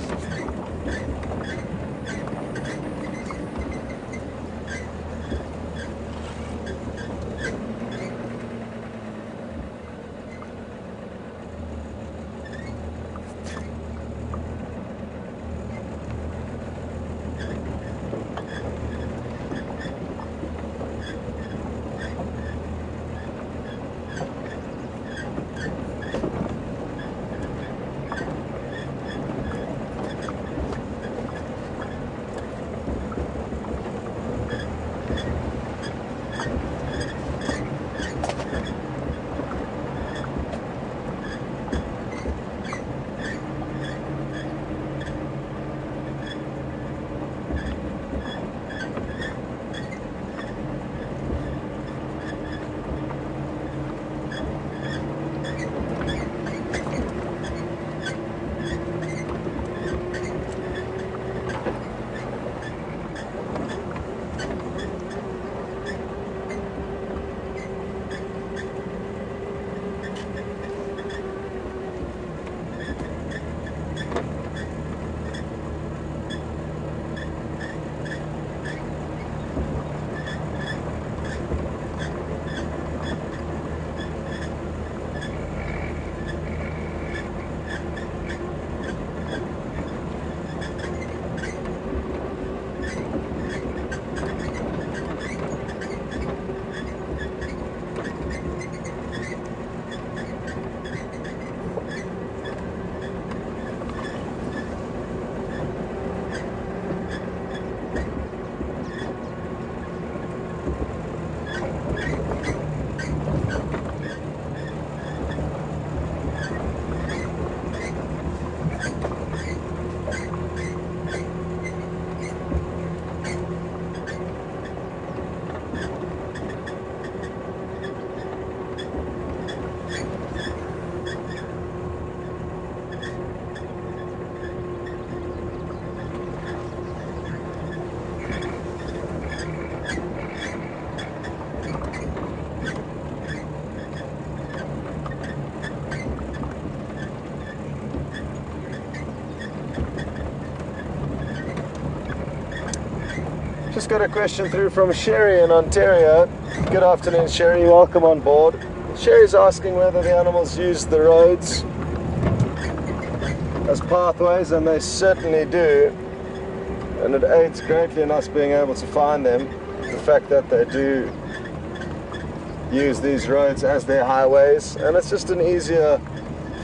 Just got a question through from Sherry in Ontario. Good afternoon, Sherry. Welcome on board. Sherry's asking whether the animals use the roads as pathways, and they certainly do. And it aids greatly in us being able to find them. The fact that they do use these roads as their highways, and it's just an easier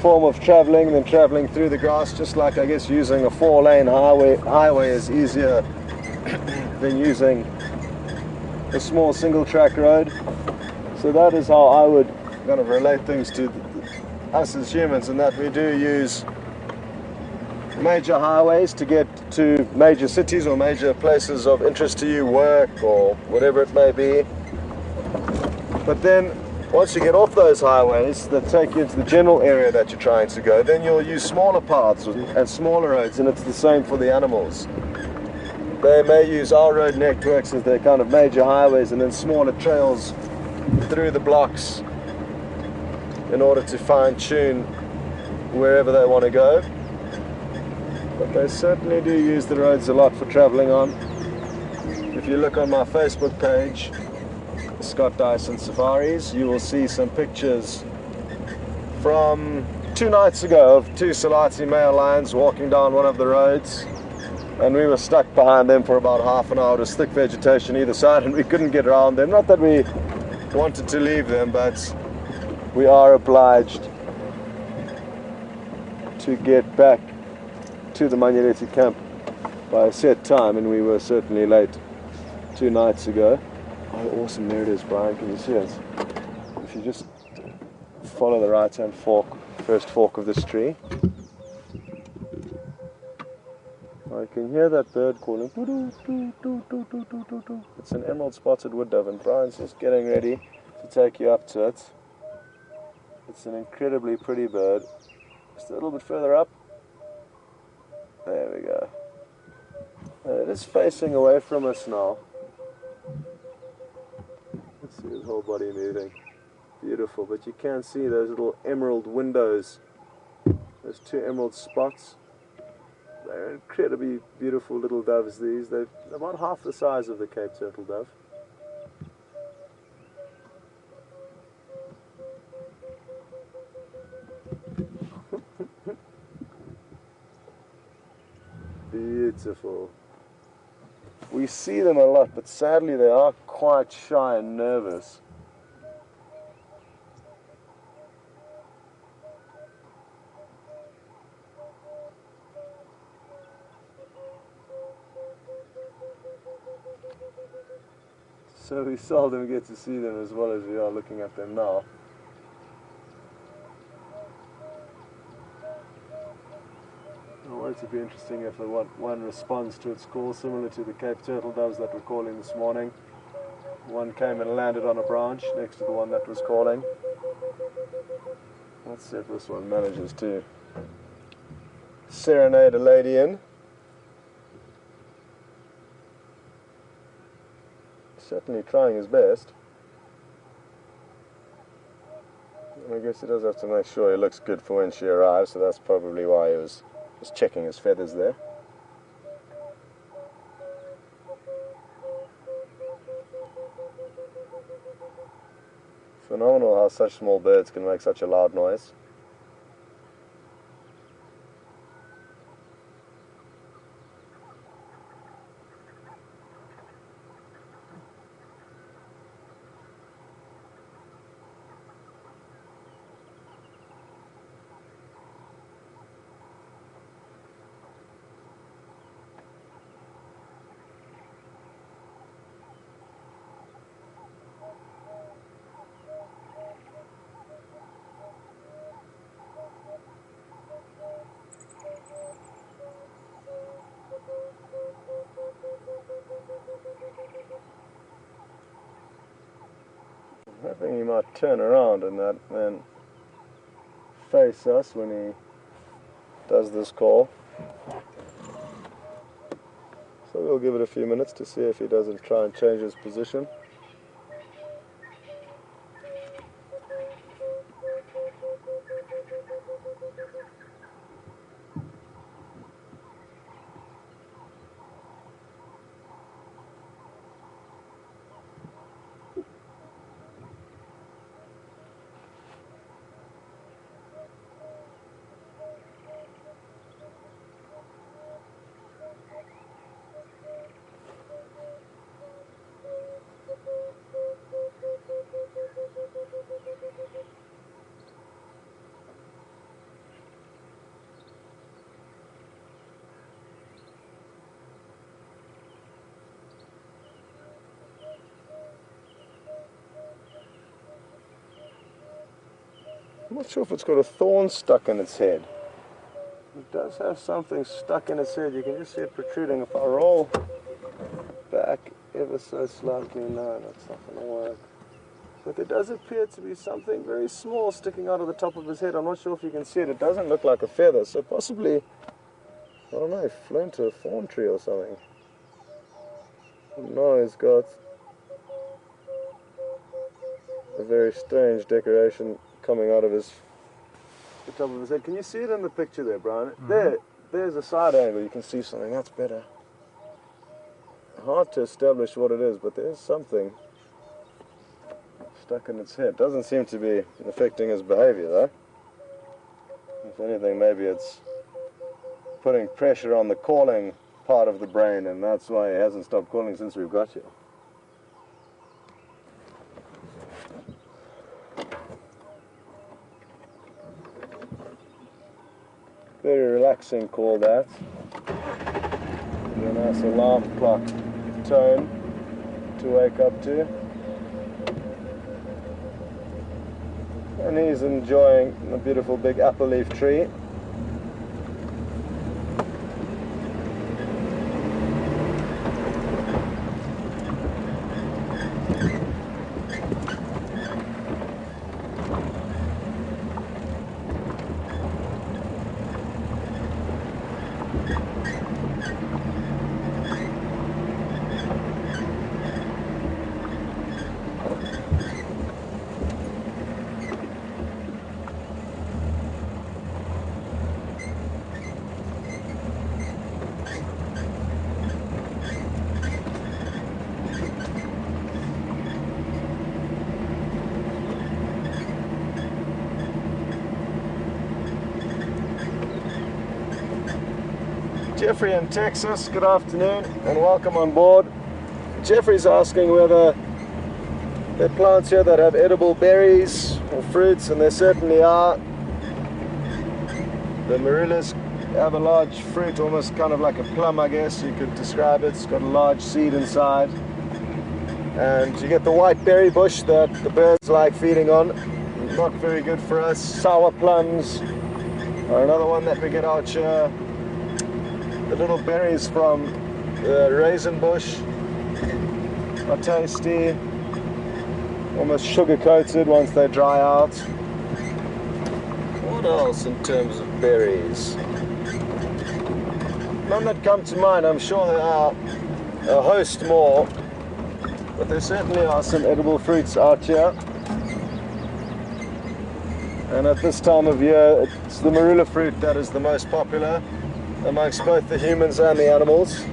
form of traveling than traveling through the grass, just like I guess using a 4-lane highway is easier than using a small single track road. So that is how I would kind of relate things to us as humans, in that we do use major highways to get to major cities or major places of interest to you, work or whatever it may be. But then once you get off those highways that take you into the general area that you're trying to go, then you'll use smaller paths and smaller roads, and it's the same for the animals. They may use our road networks as their kind of major highways, and then smaller trails through the blocks in order to fine-tune wherever they want to go. But they certainly do use the roads a lot for traveling on. If you look on my Facebook page, Scott Dyson Safaris, you will see some pictures from 2 nights ago of 2 Salati male lions walking down one of the roads, and we were stuck behind them for about half an hour. It was thick vegetation either side and we couldn't get around them. Not that we wanted to leave them, but we are obliged to get back to the Manyeleti camp by a set time, and we were certainly late 2 nights ago. Oh, awesome, there it is, Brian, can you see it? If you just follow the right hand fork, first fork of this tree, I can hear that bird calling. It's an emerald spotted wood dove, and Brian's just getting ready to take you up to it. It's an incredibly pretty bird. Just a little bit further up. There we go. And it is facing away from us now. Let's see his whole body moving. Beautiful, but you can see those little emerald windows. Those 2 emerald spots. They're incredibly beautiful little doves, these. They're about half the size of the Cape turtle dove. Beautiful. We see them a lot, but sadly they are quite shy and nervous. So we seldom get to see them as well as we are looking at them now. I want it to be interesting if the one responds to its call, similar to the Cape turtle doves that were calling this morning. One came and landed on a branch next to the one that was calling. Let's see if this one manages to serenade a lady in. Certainly trying his best. And I guess he does have to make sure he looks good for when she arrives, so that's probably why he was just checking his feathers there. Phenomenal how such small birds can make such a loud noise. I think he might turn around and then face us when he does this call. So we'll give it a few minutes to see if he doesn't try and change his position. I'm not sure if it's got a thorn stuck in its head. It does have something stuck in its head. You can just see it protruding. If I roll back ever so slightly, no, that's not going to work. But there does appear to be something very small sticking out of the top of his head. I'm not sure if you can see it. It doesn't look like a feather, so possibly, I don't know, flown to a thorn tree or something. No, he's got a very strange decoration coming out of the top of his head. Can you see it in the picture there, Brian? Mm-hmm. There's a side angle. You can see something. That's better. Hard to establish what it is, but there's something stuck in its head. Doesn't seem to be affecting his behavior, though. If anything, maybe it's putting pressure on the calling part of the brain, and that's why he hasn't stopped calling since we've got you. Very relaxing call that. A nice alarm clock tone to wake up to. And he's enjoying a beautiful big apple leaf tree. Jeffrey in Texas, good afternoon and welcome on board. Jeffrey's asking whether there are plants here that have edible berries or fruits, and there certainly are. The marullas have a large fruit, almost kind of like a plum, I guess you could describe it. It's got a large seed inside. And you get the white berry bush that the birds like feeding on. Not very good for us. Sour plums are another one that we get out here. The little berries from the raisin bush are tasty, almost sugar coated once they dry out. What else in terms of berries? None that come to mind. I'm sure there are a host more, but there certainly are some edible fruits out here. And at this time of year, it's the marula fruit that is the most popular amongst both the humans and the animals.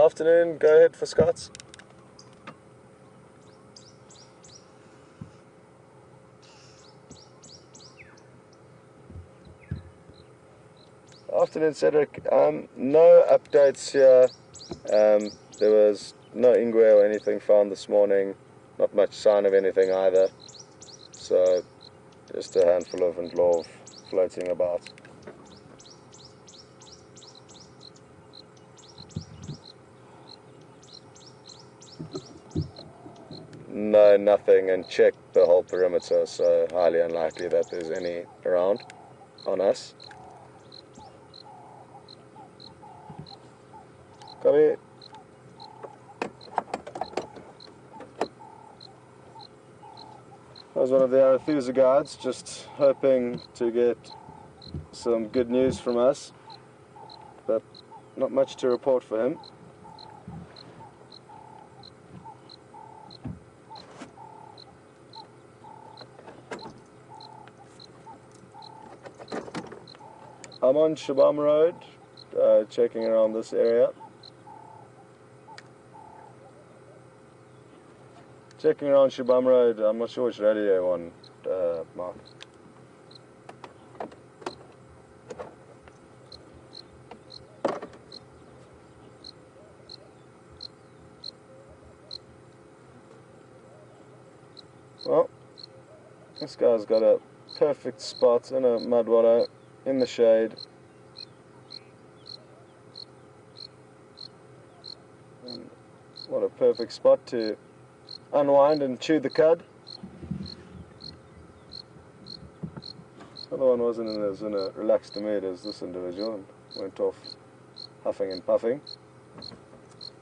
Afternoon, go ahead for Scots. Afternoon, Cedric. No updates here. There was no ingwe or anything found this morning. Not much sign of anything either. So, just a handful of Ndlov floating about. No, nothing, and check the whole perimeter, so highly unlikely that there's any around on us. Copy. That was one of the Arethusa guides, just hoping to get some good news from us, but not much to report for him. I'm on Shabam Road, checking around this area. Checking around Shibam Road. I'm not sure which radio you want, Mark. Well, this guy's got a perfect spot in a mudwater in the shade. And what a perfect spot to unwind and chew the cud. The other one wasn't as in a relaxed mood as this individual and went off huffing and puffing,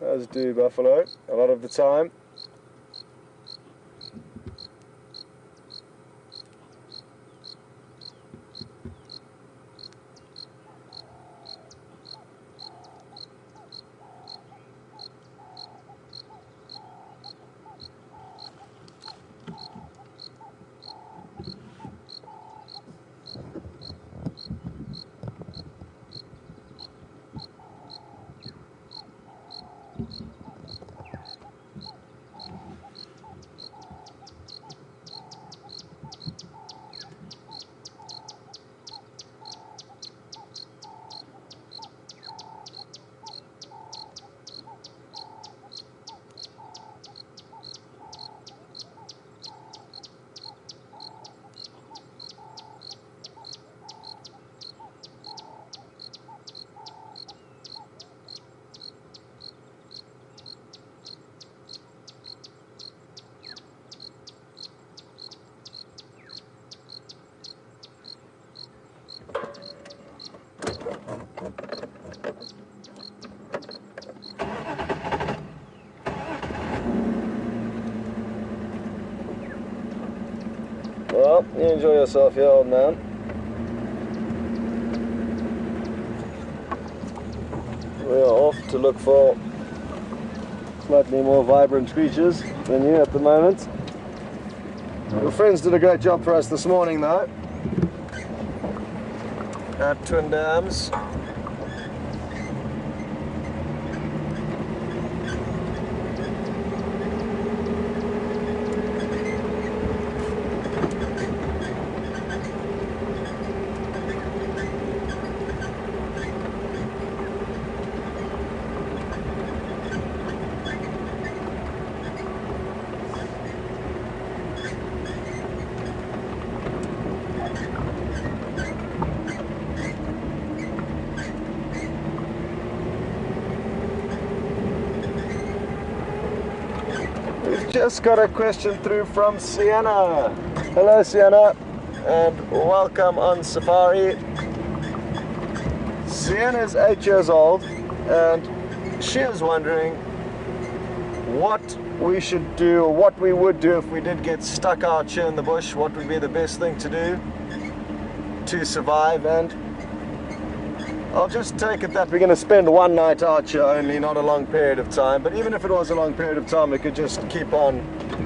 as do buffalo a lot of the time. Well, you enjoy yourself here, old man. We are off to look for slightly more vibrant creatures than you at the moment. Your friends did a great job for us this morning though, at Twin Dams. Just got a question through from Sienna. Hello Sienna, and welcome on Safari. Sienna is 8 years old and she is wondering what we should do, or what we would do if we did get stuck out here in the bush. What would be the best thing to do to survive? And I'll just take it that we're going to spend one night out here only, not a long period of time. But even if it was a long period of time, we could just keep on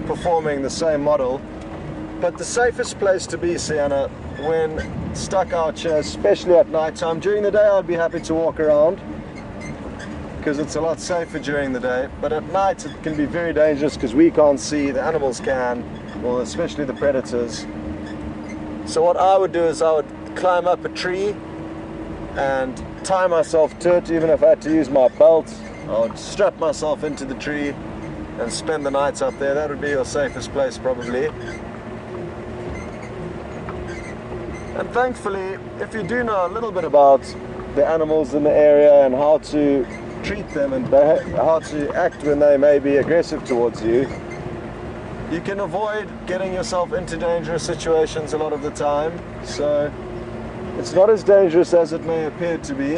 performing the same model. But the safest place to be, Sienna, when stuck out here, especially at night time. During the day I'd be happy to walk around because it's a lot safer during the day. But at night it can be very dangerous because we can't see, the animals can, well, especially the predators. So what I would do is I would climb up a tree and tie myself to it. Even if I had to use my belt, I would strap myself into the tree and spend the night up there. That would be your safest place probably. And thankfully, if you do know a little bit about the animals in the area and how to treat them and how to act when they may be aggressive towards you, you can avoid getting yourself into dangerous situations a lot of the time. So it's not as dangerous as it may appear to be,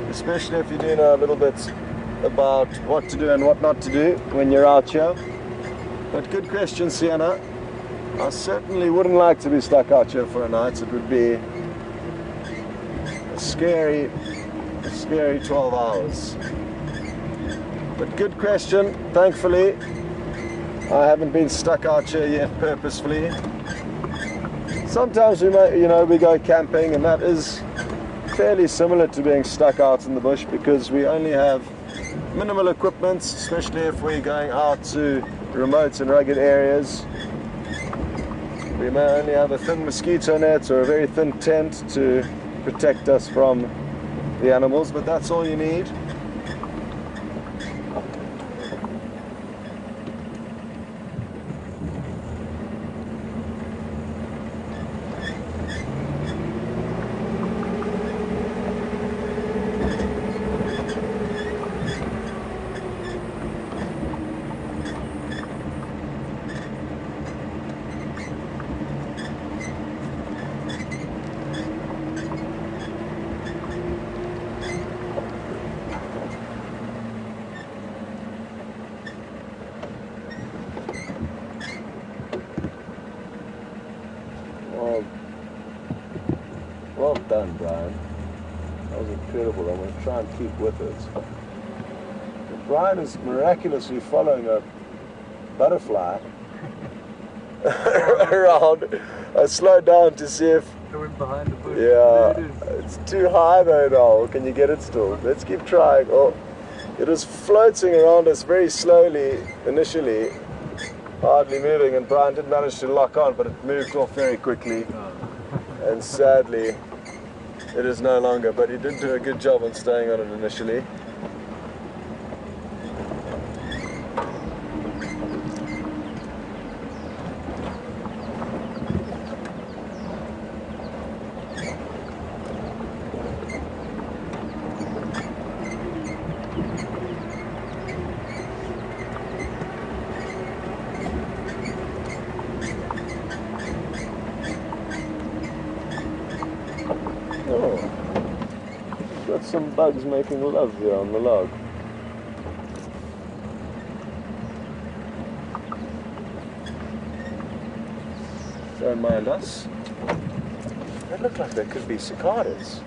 especially if you do know a little bit about what to do and what not to do when you're out here. But good question, Sienna. I certainly wouldn't like to be stuck out here for a night. It would be a scary 12 hours. But good question. Thankfully, I haven't been stuck out here yet purposefully. Sometimes we may, we go camping, and that is fairly similar to being stuck out in the bush because we only have minimal equipment, especially if we're going out to remote and rugged areas. We may only have a thin mosquito net or a very thin tent to protect us from the animals, but that's all you need. Well done, Brian. That was incredible. I'm going to try and keep with it. But Brian is miraculously following a butterfly around. I slowed down to see if... I went behind the bush. Yeah, it's too high though now. Can you get it still? Let's keep trying. Oh, it was floating around us very slowly initially, hardly moving, and Brian did manage to lock on, but it moved off very quickly. And sadly, it is no longer, but he did do a good job on staying on it initially. Oh, got some bugs making love here on the log. Don't mind us. They look like they could be cicadas.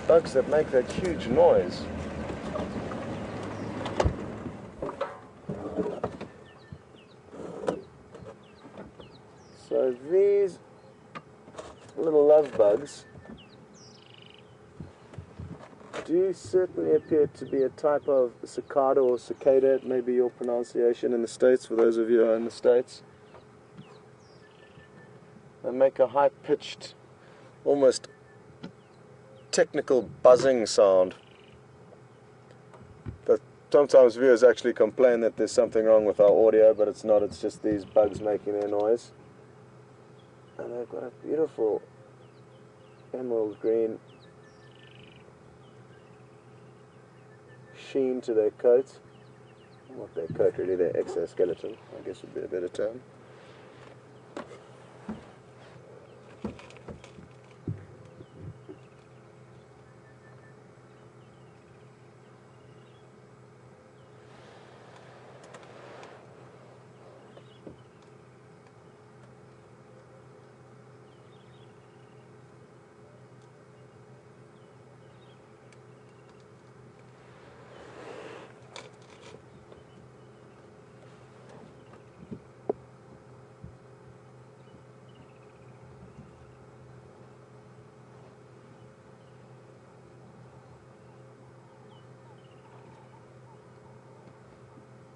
Bugs that make that huge noise. So these little love bugs do certainly appear to be a type of cicada or cicada. It may be your pronunciation in the States, for those of you who are in the States. They make a high-pitched, almost technical buzzing sound. But sometimes viewers actually complain that there's something wrong with our audio, but it's not. It's just these bugs making their noise. And they've got a beautiful emerald green sheen to their coat. Not their coat really, their exoskeleton, I guess would be a better term.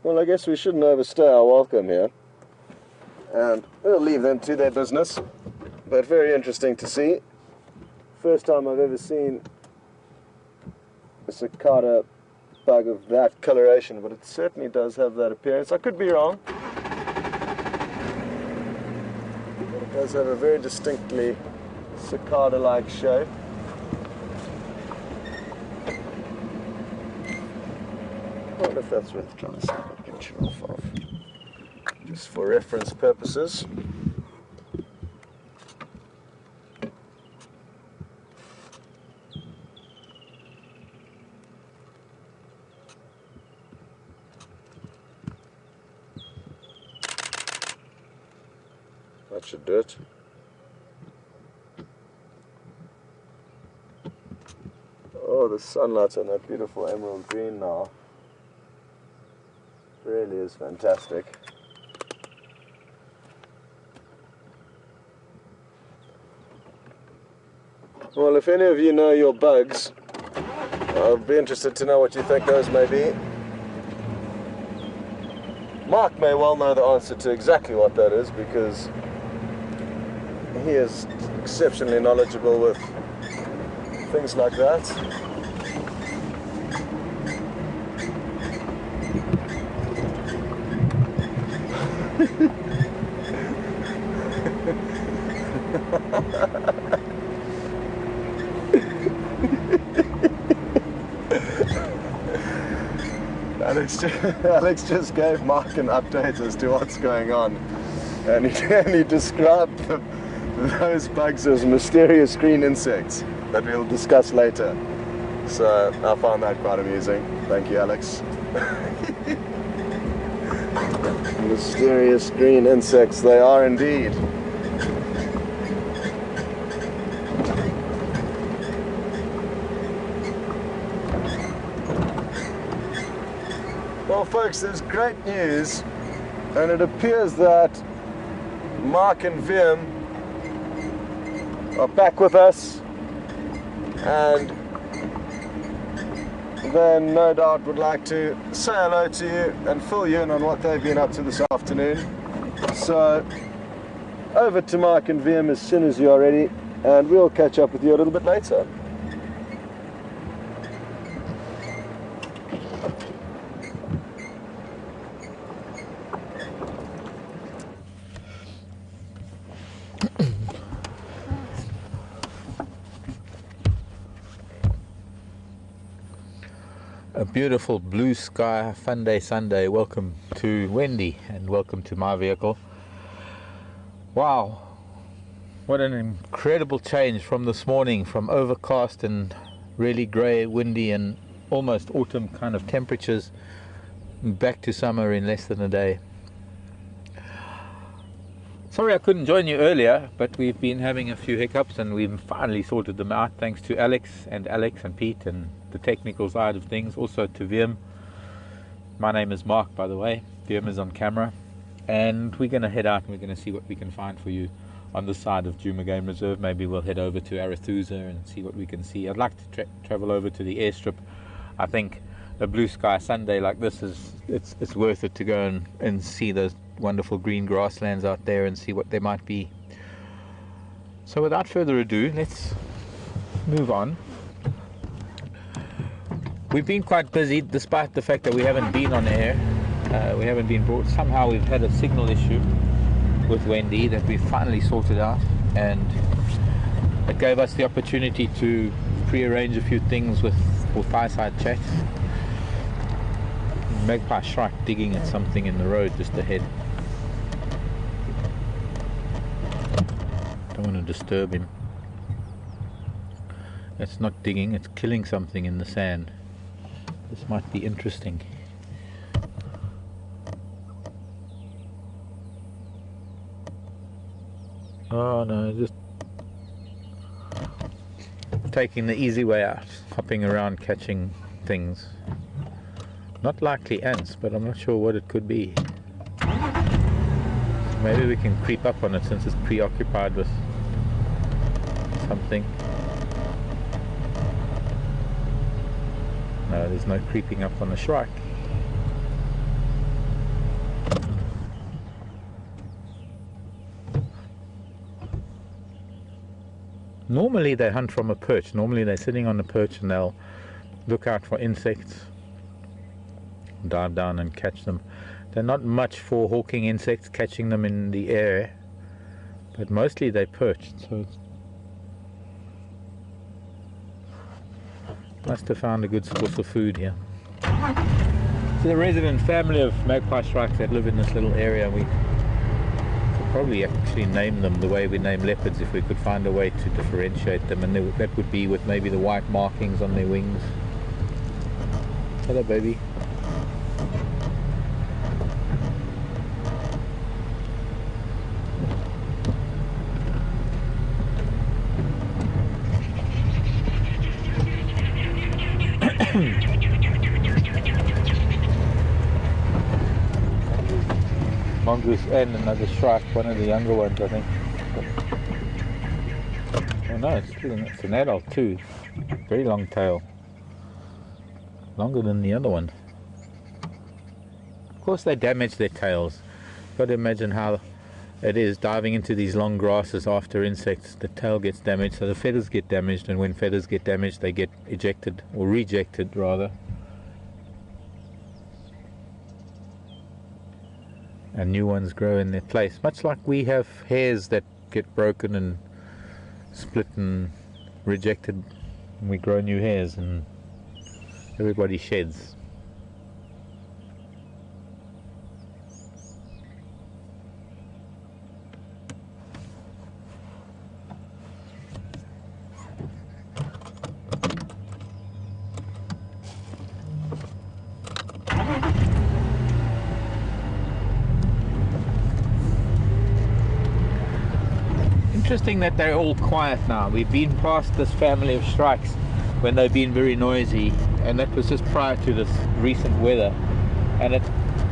Well, I guess we shouldn't overstay our welcome here, and we'll leave them to their business, but very interesting to see. First time I've ever seen a cicada bug of that coloration, but it certainly does have that appearance. I could be wrong, but it does have a very distinctly cicada-like shape. I wonder if that's worth trying to snap a picture of, just for reference purposes. That should do it. Oh, the sunlight on that beautiful emerald green now really is fantastic. Well, if any of you know your bugs, I'll be interested to know what you think those may be. Mark may well know the answer to exactly what that is because he is exceptionally knowledgeable with things like that. Alex just gave Mark an update as to what's going on, and he described those bugs as mysterious green insects that we'll discuss later. So I found that quite amusing. Thank you, Alex. Mysterious green insects, they are indeed. Well, folks, there's great news, and it appears that Mark and Vim are back with us, and then no doubt would like to say hello to you and fill you in on what they've been up to this afternoon. So over to Mark and Vim as soon as you're ready, and we'll catch up with you a little bit later. A beautiful blue sky, fun day Sunday. Welcome to Wendy and welcome to my vehicle. Wow, what an incredible change from this morning, from overcast and really grey, windy and almost autumn kind of temperatures, back to summer in less than a day. Sorry I couldn't join you earlier, but we've been having a few hiccups and we've finally sorted them out, thanks to Alex and Pete and the technical side of things, also to Vim. My name is Mark, by the way. Vim is on camera, and we're going to head out and we're going to see what we can find for you on the side of Djuma Game Reserve. Maybe we'll head over to Arathusa and see what we can see. I'd like to travel over to the airstrip. I think a blue sky Sunday like this it's worth it to go and see those wonderful green grasslands out there and see what they might be. So without further ado, let's move on. We've been quite busy despite the fact that we haven't been on air. We haven't been brought. Somehow we've had a signal issue with Wendy that we finally sorted out, and it gave us the opportunity to pre-arrange a few things for fireside chat. Magpie shrike digging at something in the road just ahead. Don't want to disturb him. It's not digging, it's killing something in the sand. This might be interesting. Oh no, just taking the easy way out, hopping around catching things. Not likely ants, but I'm not sure what it could be. So maybe we can creep up on it since it's preoccupied with something. No, there's no creeping up on the shrike. Normally they hunt from a perch. Normally they're sitting on a perch and they'll look out for insects, dive down and catch them. They're not much for hawking insects, catching them in the air, but mostly they perched, so it's must have found a good source of food here. It's a resident family of magpie shrikes that live in this little area. We could probably actually name them the way we name leopards if we could find a way to differentiate them, and that would be with maybe the white markings on their wings. Hello, baby. Mongoose and another shrike, one of the younger ones, I think. Oh No, it's an adult too. Very long tail. Longer than the other one. Of course they damage their tails. Got to imagine how it is diving into these long grasses after insects. The tail gets damaged, so the feathers get damaged, and when feathers get damaged they get ejected, or rejected rather. And new ones grow in their place. Much like we have hairs that get broken and split and rejected, and we grow new hairs, and everybody sheds. Interesting that they're all quiet now. We've been past this family of shrikes when they've been very noisy, and that was just prior to this recent weather, and it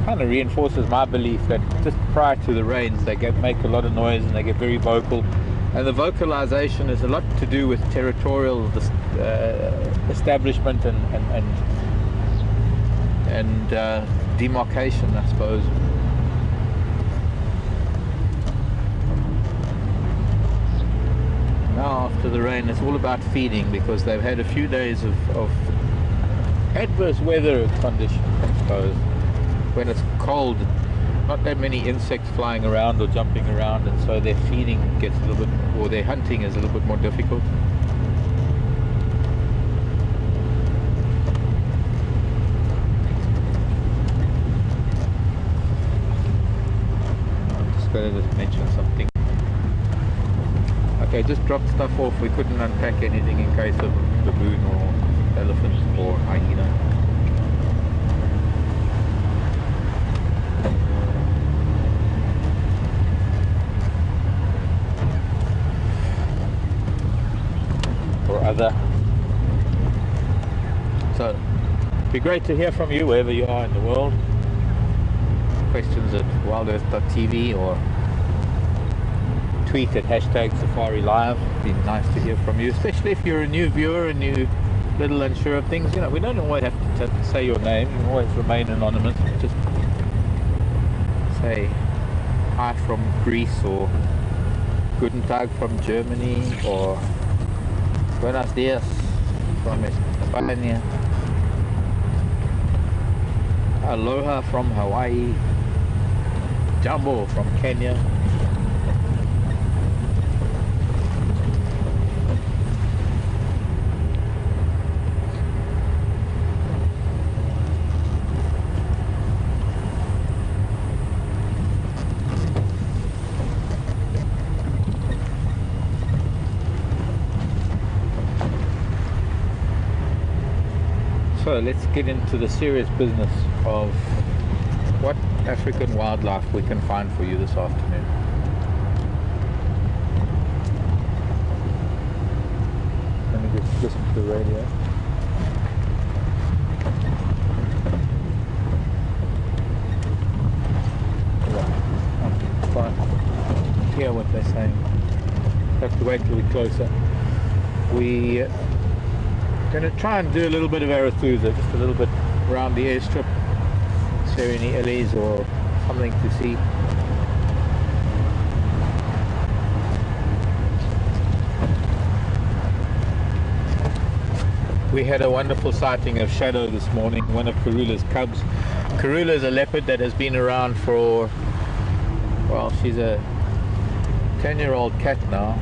kind of reinforces my belief that just prior to the rains they make a lot of noise and they get very vocal, and the vocalization is a lot to do with territorial establishment and demarcation, I suppose. Now after the rain it's all about feeding, because they've had a few days of adverse weather conditions, I suppose. When it's cold, not that many insects flying around or jumping around, and so their feeding gets a little bit, or their hunting is a little bit more difficult. I'm just going to just mention something. Okay, just dropped stuff off. We couldn't unpack anything in case of baboon or elephant or hyena. Or other. So, it'd be great to hear from you wherever you are in the world. Questions at WildEarth.tv or tweet at #SafariLive. It'd be nice to hear from you, especially if you're a new viewer and you're a little unsure of things. You know, we don't always have to say your name. You can always remain anonymous. Just say hi from Greece, or Guten Tag from Germany, or Buenos Dias from España, Aloha from Hawaii, Jambo from Kenya. So let's get into the serious business of what African wildlife we can find for you this afternoon. Let me just listen to the radio. Fine. Hear what they're saying. Have to wait till we're closer. We going to try and do a little bit of Arathusa, just a little bit around the airstrip, see any ellies or something to see. We had a wonderful sighting of Shadow this morning, one of Karula's cubs. Karula is a leopard that has been around for, well, she's a 10-year-old cat now.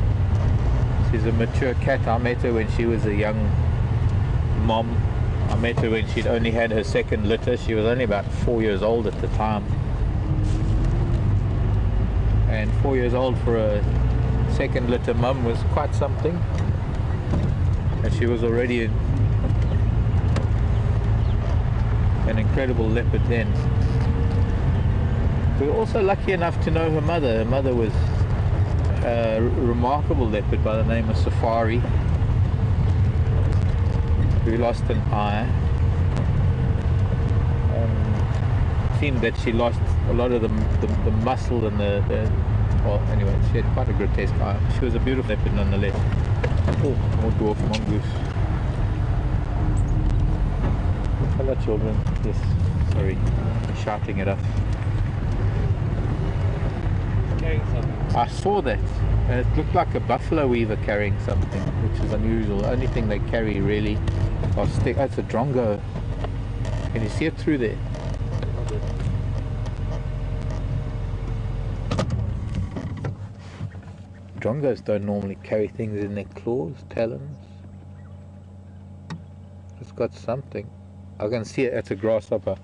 She's a mature cat. I met her when she was a young mom. I met her when she'd only had her second litter. She was only about 4 years old at the time, and 4 years old for a second litter mum was quite something, and she was already an incredible leopard then. We were also lucky enough to know her mother. Her mother was a remarkable leopard by the name of Safari, who lost an eye. It seemed that she lost a lot of the muscle and well, anyway, she had quite a grotesque eye. She was a beautiful leopard nonetheless. Oh, more dwarf mongoose. Hello children. Yes, sorry, they're shouting at us. I saw that. It looked like a buffalo weaver carrying something, which is unusual. The only thing they carry really are sticks. Oh, it's a drongo. Can you see it through there? Drongos don't normally carry things in their claws, talons. It's got something. I can see it. It's a grasshopper.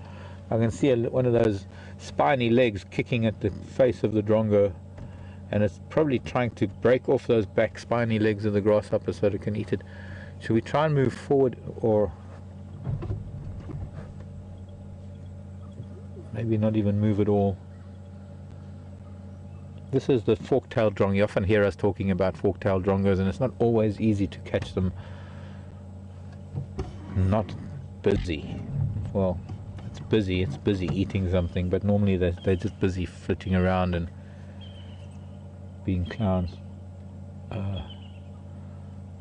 I can see one of those spiny legs kicking at the face of the drongo, and it's probably trying to break off those back spiny legs of the grasshopper so that it can eat it. Should we try and move forward, or maybe not even move at all? This is the fork-tailed drongo. You often hear us talking about fork-tailed drongos, and it's not always easy to catch them not busy. Well, it's busy eating something, but normally they're just busy flitting around and being clowns.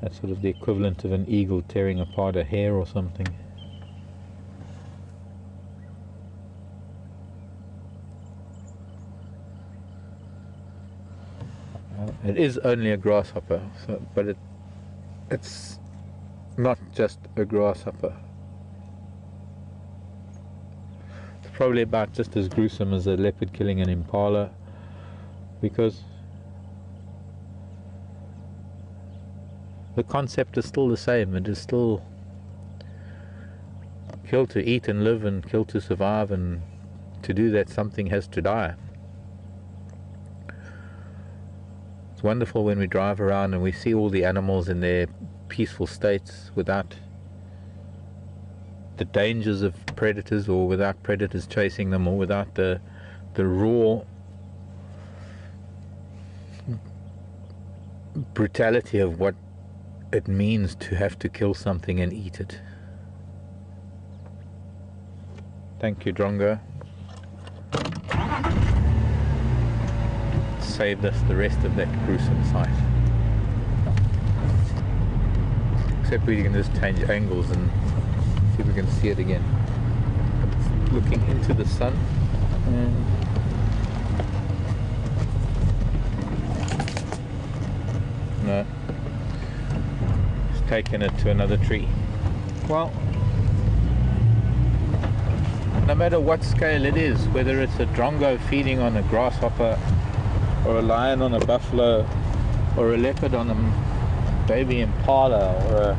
That's sort of the equivalent of an eagle tearing apart a hare or something. It is only a grasshopper, but it's not just a grasshopper. It's probably about just as gruesome as a leopard killing an impala, because the concept is still the same. It is still kill to eat and live, and kill to survive, and to do that something has to die. It's wonderful when we drive around and we see all the animals in their peaceful states without the dangers of predators, or without predators chasing them, or without the raw brutality of what it means to have to kill something and eat it. Thank you, drongo. Saved us the rest of that gruesome sight. Except we can just change angles and see if we can see it again. It's looking into the sun, and no, it's taken it to another tree. Well, no matter what scale it is, whether it's a drongo feeding on a grasshopper, or a lion on a buffalo, or a leopard on a baby impala, or a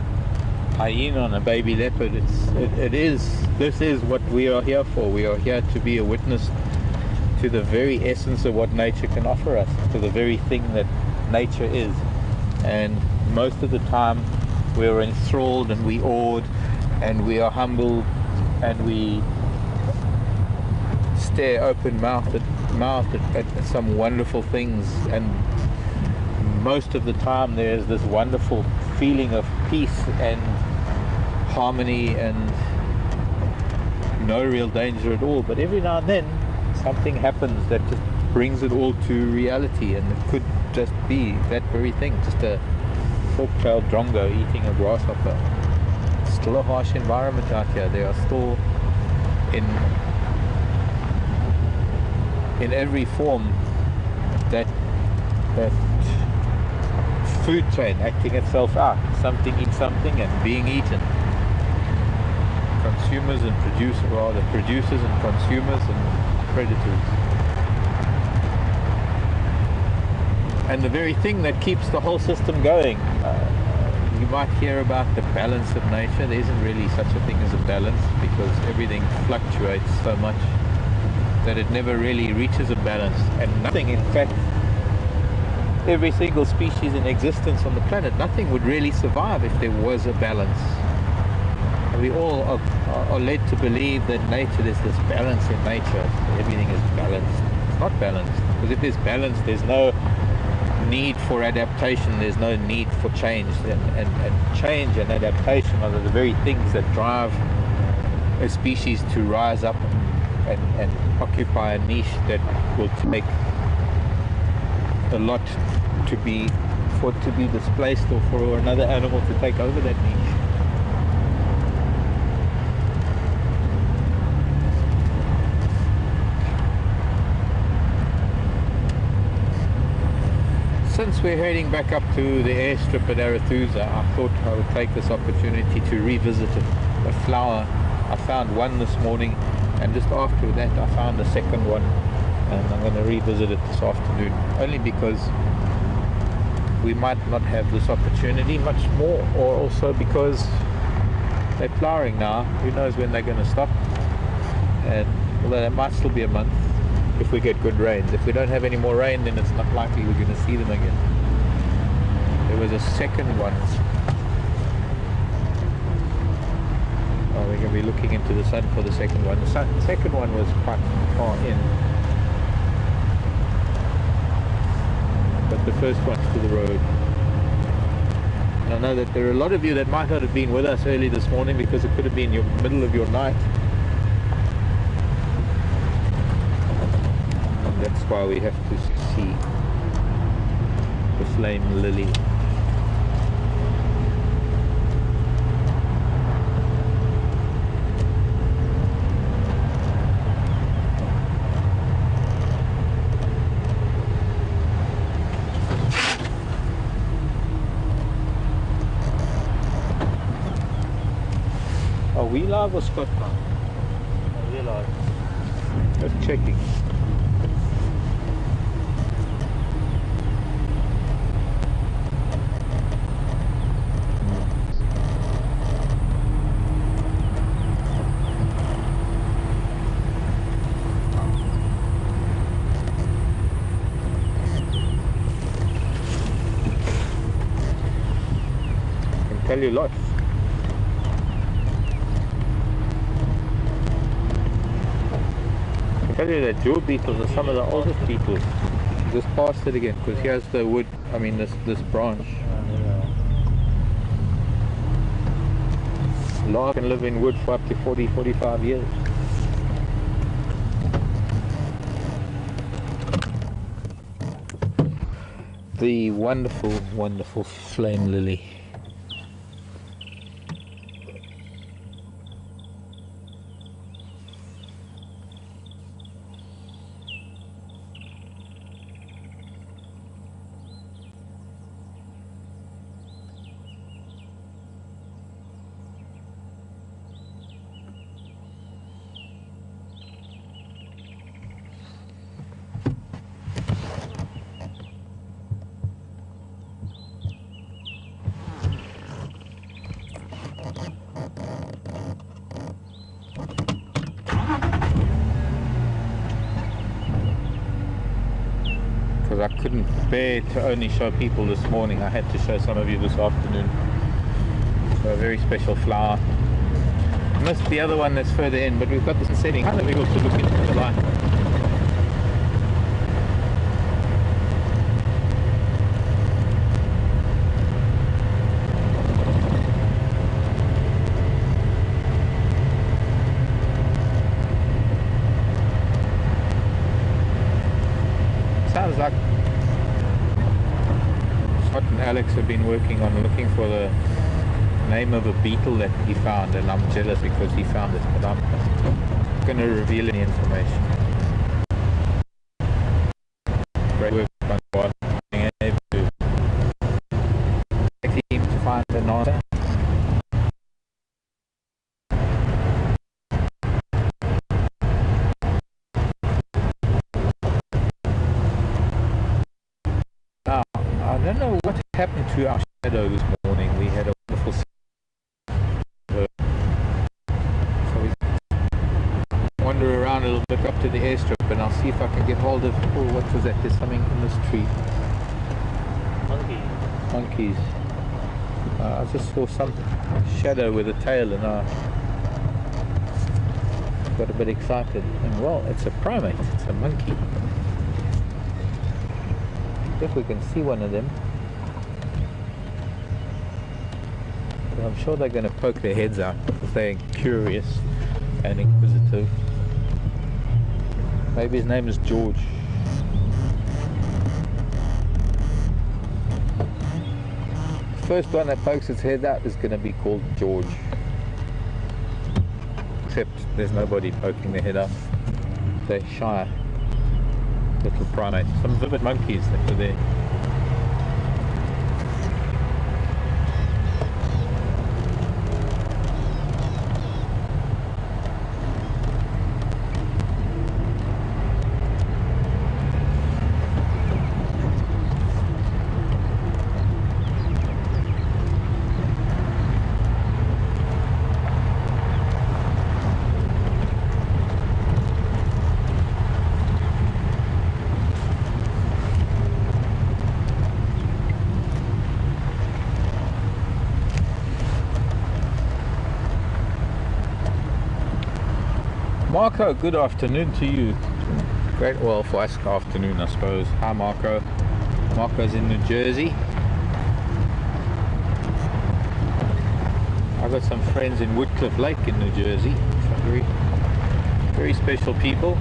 hyena on a baby leopard, this is what we are here for. We are here to be a witness to the very essence of what nature can offer us, to the very thing that nature is. And most of the time we are enthralled, and we awed, and we are humbled, and we stare open-mouthed at some wonderful things, and most of the time there's this wonderful feeling of peace and harmony and no real danger at all. But every now and then something happens that just brings it all to reality, and it could just be that very thing, just a fork-tailed drongo eating a grasshopper. It's still a harsh environment out here. They are still in every form that food chain acting itself out. Something eats something and being eaten. Consumers and producers, rather producers and consumers and predators. And the very thing that keeps the whole system going. You might hear about the balance of nature. There isn't really such a thing as a balance, because everything fluctuates so much that it never really reaches a balance. And nothing, in fact, every single species in existence on the planet, nothing would really survive if there was a balance. And we all are led to believe that nature, there's this balance in nature, everything is balanced. It's not balanced, because if there's balance, there's no need for adaptation, there's no need for change, and change and adaptation are the very things that drive a species to rise up and occupy a niche that will take a lot to be for it to be displaced or for another animal to take over that niche. Since we're heading back up to the airstrip at Arathusa, I thought I would take this opportunity to revisit a flower. I found one this morning, and just after that I found a second one, and I'm going to revisit it this afternoon, only because we might not have this opportunity much more, or also because they're flowering now. Who knows when they're going to stop, and although it might still be a month if we get good rains. If we don't have any more rain, then it's not likely we're going to see them again. There was a second one. Oh, we're going to be looking into the sun for the second one. The second one was quite far in, but the first one's to the road. And I know that there are a lot of you that might not have been with us early this morning because it could have been your middle of your night. That's why we have to see the flame lily. Are we live or Scott live? Are we live? Just checking. Tell you lots. I can tell you that jewel beetles are some of the oldest beetles. Just past it again, because here's the wood, I mean this branch. Lark can live in wood for up to 40-45 years. The wonderful, wonderful flame lily. I couldn't bear to only show people this morning. I had to show some of you this afternoon. So a very special flower. I missed the other one that's further in, but we've got this setting. Let me also look into the light. Sounds like Scott and Alex have been working on looking for the name of a beetle that he found, and I'm jealous because he found it, but I'm not going to reveal any information. Great work by Scott, being able to team to find an answer. I don't know what happened to our shadow this morning. We had a wonderful so we wander around a little bit up to the airstrip, and I'll see if I can get hold of, oh, what was that? There's something in this tree. Monkeys. I just saw some shadow with a tail, and I got a bit excited. And well, it's a primate, it's a monkey. If we can see one of them, but I'm sure they're going to poke their heads out because they're curious and inquisitive. Maybe his name is George. first one that pokes its head out is going to be called George. Except there's nobody poking their head out. They're shy little primates. Some vivid monkeys that were there. Marco, good afternoon to you. Great, well, for us afternoon I suppose. Hi Marco. Marco's in New Jersey. I've got some friends in Woodcliff Lake in New Jersey. Some very, very special people.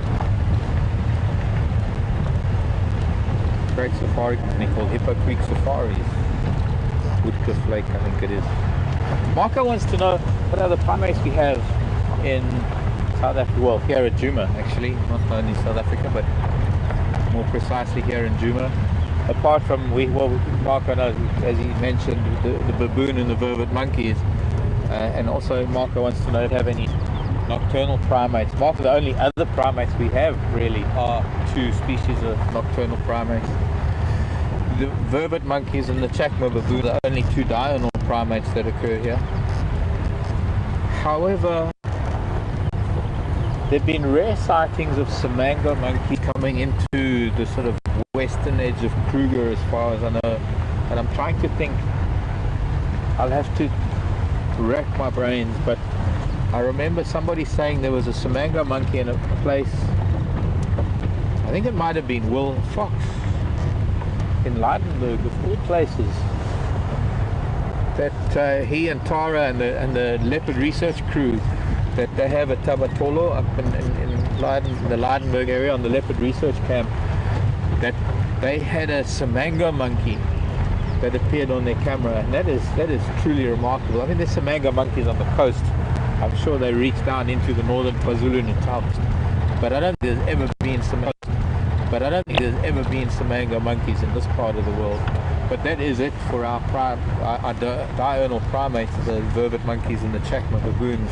Great safari company called Hippo Creek Safaris. Woodcliff Lake, I think it is. Marco wants to know what other primates we have in South Africa, well, here at Djuma actually, not only South Africa, but more precisely here in Djuma. Apart from, well, Marco knows, as he mentioned, the baboon and the vervet monkeys, and also Marco wants to know if we have any nocturnal primates. Marco, the only other primates we have really are two species of nocturnal primates. The vervet monkeys and the Chacma baboon are the only two diurnal primates that occur here. However, there have been rare sightings of Samango monkey coming into the sort of western edge of Kruger as far as I know, and I'm trying to think. I'll have to rack my brains, but I remember somebody saying there was a Samango monkey in a place, I think it might have been Will Fox in Leidenburg of all places, that he and Tara and the leopard research crew that they have at Tabatolo up in the Leidenburg area on the leopard research camp, that they had a Samango monkey that appeared on their camera, and that is truly remarkable. I mean, there's Samango monkeys on the coast. I'm sure they reach down into the northern KwaZulu-Natal, but I don't think there's ever been Samango monkeys in this part of the world. But that is it for our diurnal primates, the vervet monkeys and the Chacma baboons.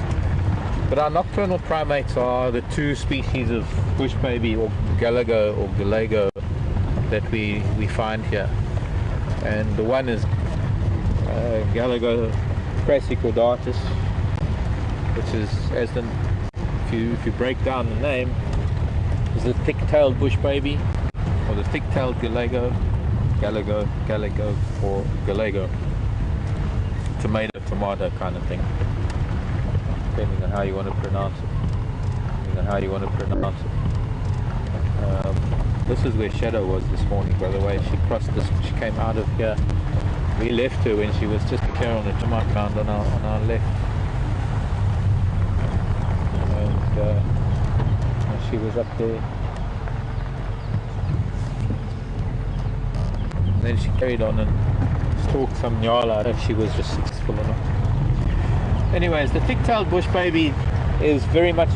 But our nocturnal primates are the two species of bush baby, or galago or galago, that we find here. And the one is Galago crassicaudatus, which is, if you break down the name, is the thick-tailed bush baby, or the thick-tailed galago, galago, or galago. Tomato kind of thing. Depending on how you want to pronounce it. This is where Shadow was this morning, by the way. She came out of here. We left her when she was just here on the tomato mound on our left. And she was up there. And then she carried on and stalked some nyala. I don't know if she was just successful or not. Anyways, the thick-tailed bush baby is very much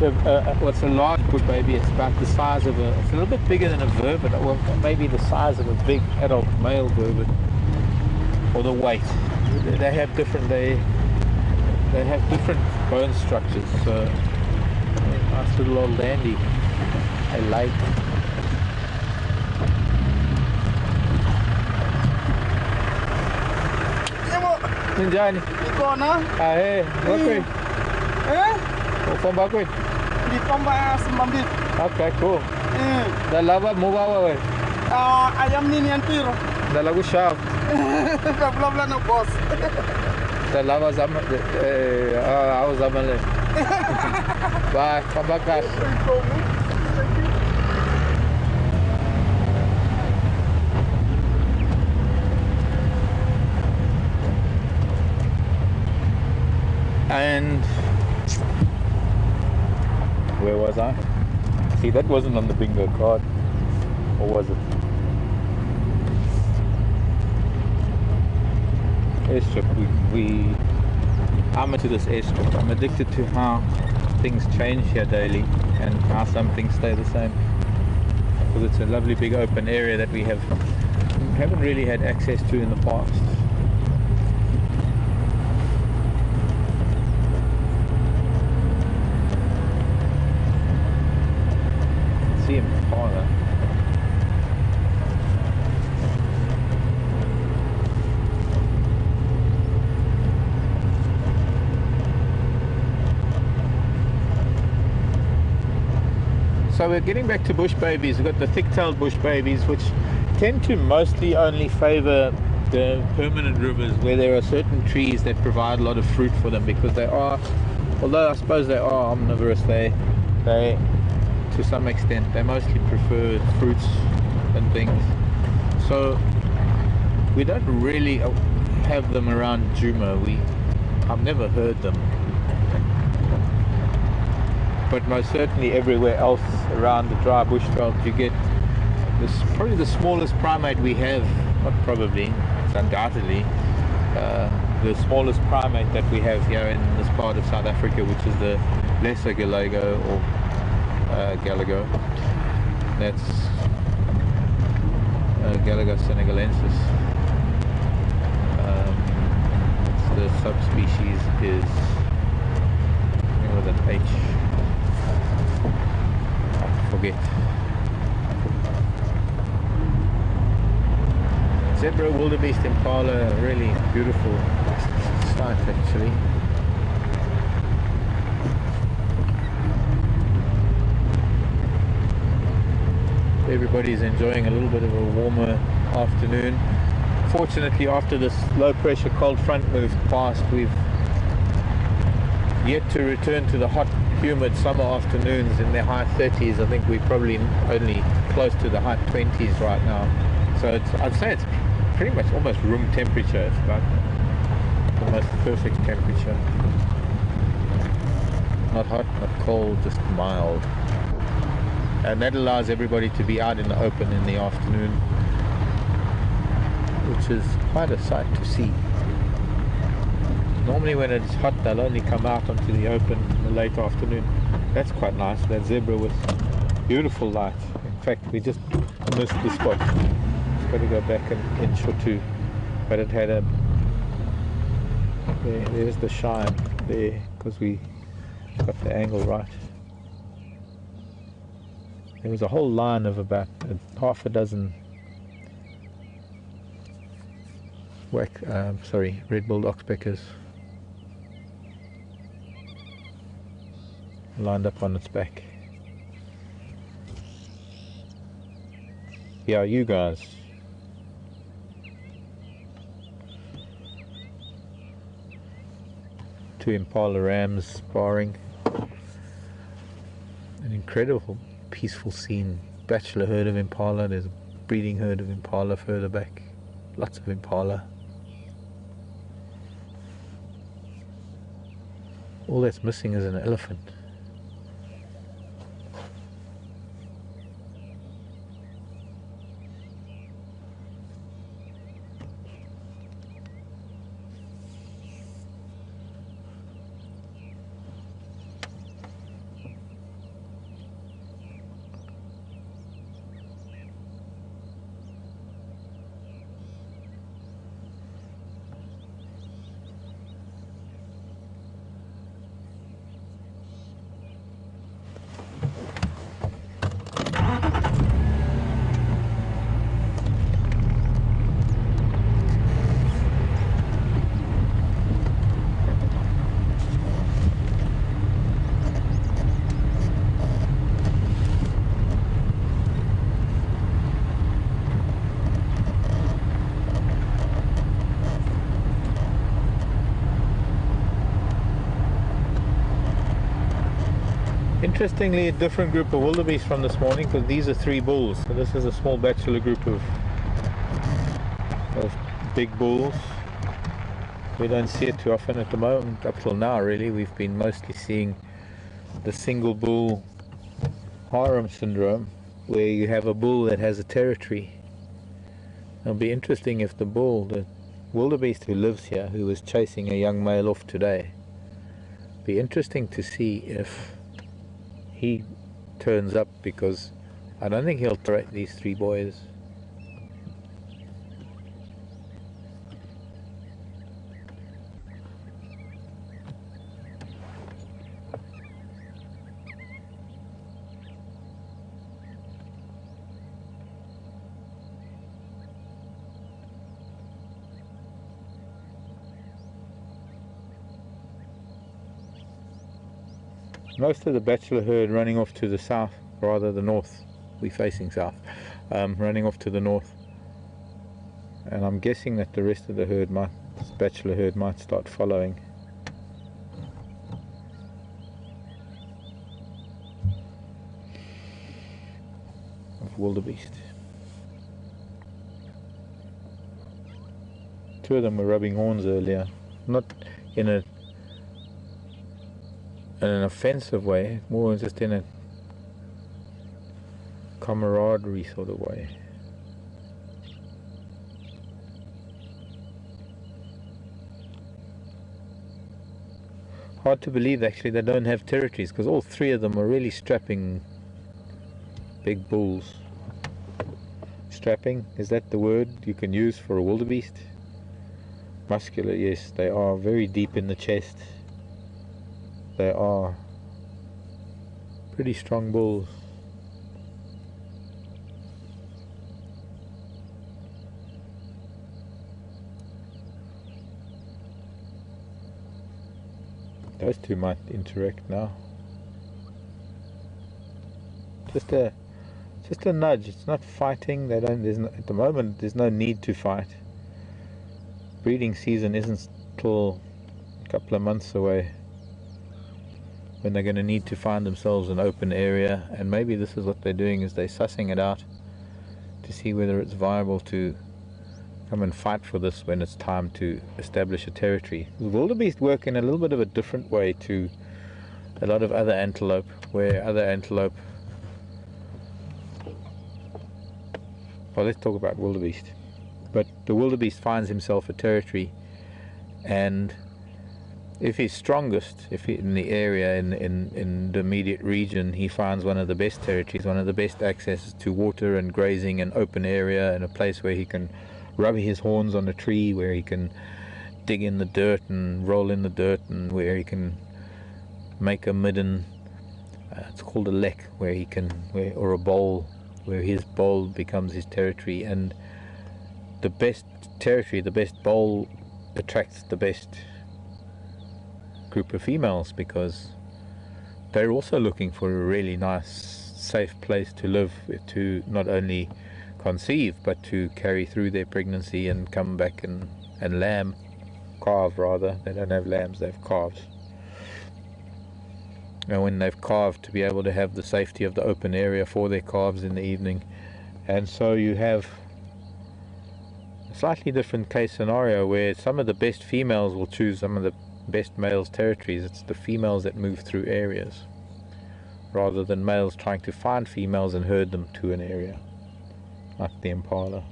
what's a large bush baby. It's about the size of it's a little bit bigger than a vervet, well, maybe the size of a big adult male vervet, or the weight. They have different bone structures. So nice little old dandy. I like. Ninjani. Ikona? Hey, okay. From Bakwe? Di Pamba Sambambit. Okay, cool. Dalawa mubawa we. Ayam nini yan tiro. Dalawa sharp. Bla no boss. Dalawa zaman ako zaman le. Bye, pabakas. And where was I? See, that wasn't on the bingo card, or was it? airstrip. I'm into this airstrip. I'm addicted to how things change here daily and how some things stay the same. Because it's a lovely big open area that we haven't really had access to in the past. See him farther. So we're getting back to bush babies. We've got the thick-tailed bush babies, which tend to mostly only favor the permanent rivers where there are certain trees that provide a lot of fruit for them, because they are, although I suppose they are omnivorous, they to some extent they mostly prefer fruits and things. So we don't really have them around Juma. I've never heard them. But most certainly everywhere else around the dry bush veld you get this, probably the smallest primate we have, not probably, it's undoubtedly the smallest primate that we have here in this part of South Africa, which is the lesser galago or galago. That's Galago senegalensis. The subspecies is with an H. Forget. Zebra, wildebeest, impala, really beautiful sight actually. Everybody's enjoying a little bit of a warmer afternoon. Fortunately, after this low pressure cold front moved past, we've yet to return to the hot humid summer afternoons in the high 30s. I think we're probably only close to the high 20s right now. So I'd say it's pretty much almost room temperature. It's about the most perfect temperature. Not hot, not cold, just mild. And that allows everybody to be out in the open in the afternoon, which is quite a sight to see. Normally when it's hot they'll only come out onto the open in the late afternoon. That's quite nice, that zebra with beautiful light. In fact, we just missed the spot. Got to go back an inch or two. But it had there's the shine there, because we got the angle right. There was a whole line of about half a dozen red-billed oxpeckers lined up on its back. Yeah, you guys. Two impala rams sparring. An incredible peaceful scene. Bachelor herd of impala. There's a breeding herd of impala further back. Lots of impala. All that's missing is an elephant. Interestingly, a different group of wildebeest from this morning, because these are 3 bulls. So this is a small bachelor group of big bulls. We don't see it too often at the moment. Up till now, really, we've been mostly seeing the single bull harem syndrome, where you have a bull that has a territory. It'll be interesting if the bull, the wildebeest who lives here, who was chasing a young male off today. Be interesting to see if he turns up, because I don't think he'll tolerate these three boys. Most of the bachelor herd running off to the south, rather the north. We're facing south, running off to the north, and I'm guessing that the rest of the herd this bachelor herd might start following. Of wildebeest. Two of them were rubbing horns earlier, not in an offensive way, more just in a camaraderie sort of way. Hard to believe actually they don't have territories, because all three of them are really strapping big bulls. Strapping, is that the word you can use for a wildebeest? Muscular, yes, they are very deep in the chest. They are pretty strong bulls. Those two might interact now. Just a nudge. It's not fighting. They don't. At the moment, there's no need to fight. Breeding season isn't till a couple of months away, when they're going to need to find themselves an open area, and maybe this is what they're doing, is they're sussing it out to see whether it's viable to come and fight for this when it's time to establish a territory. The wildebeest work in a little bit of a different way to a lot of other antelope, where other antelope, well, let's talk about wildebeest. But the wildebeest finds himself a territory, and if he's strongest, if he, in the area, in the immediate region, he finds one of the best territories, one of the best access to water and grazing and open area, and a place where he can rub his horns on a tree, where he can dig in the dirt and roll in the dirt, and where he can make a midden, it's called a lek, where he can, or a bowl, where his bowl becomes his territory. And the best territory, the best bowl, attracts the best group of females, because they're also looking for a really nice, safe place to live, to not only conceive but to carry through their pregnancy and come back and calve rather. They don't have lambs, they have calves. And when they've calved, to be able to have the safety of the open area for their calves in the evening. And so you have a slightly different case scenario, where some of the best females will choose some of the best males' territories. It's the females that move through areas, rather than males trying to find females and herd them to an area, like the impala.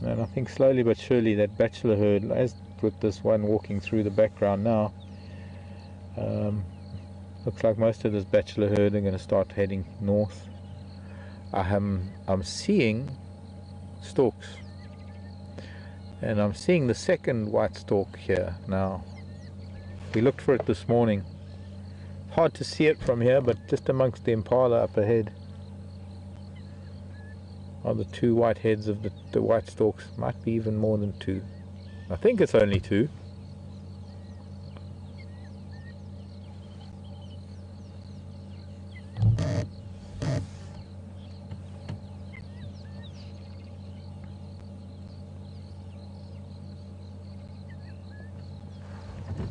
And I think slowly but surely that bachelor herd, as with this one walking through the background now, looks like most of this bachelor herd are going to start heading north. I'm seeing stalks, and I'm seeing the second white stalk here now. We looked for it this morning. Hard to see it from here, but just amongst the impala up ahead are the two white heads of the white stalks. Might be even more than two. I think it's only two.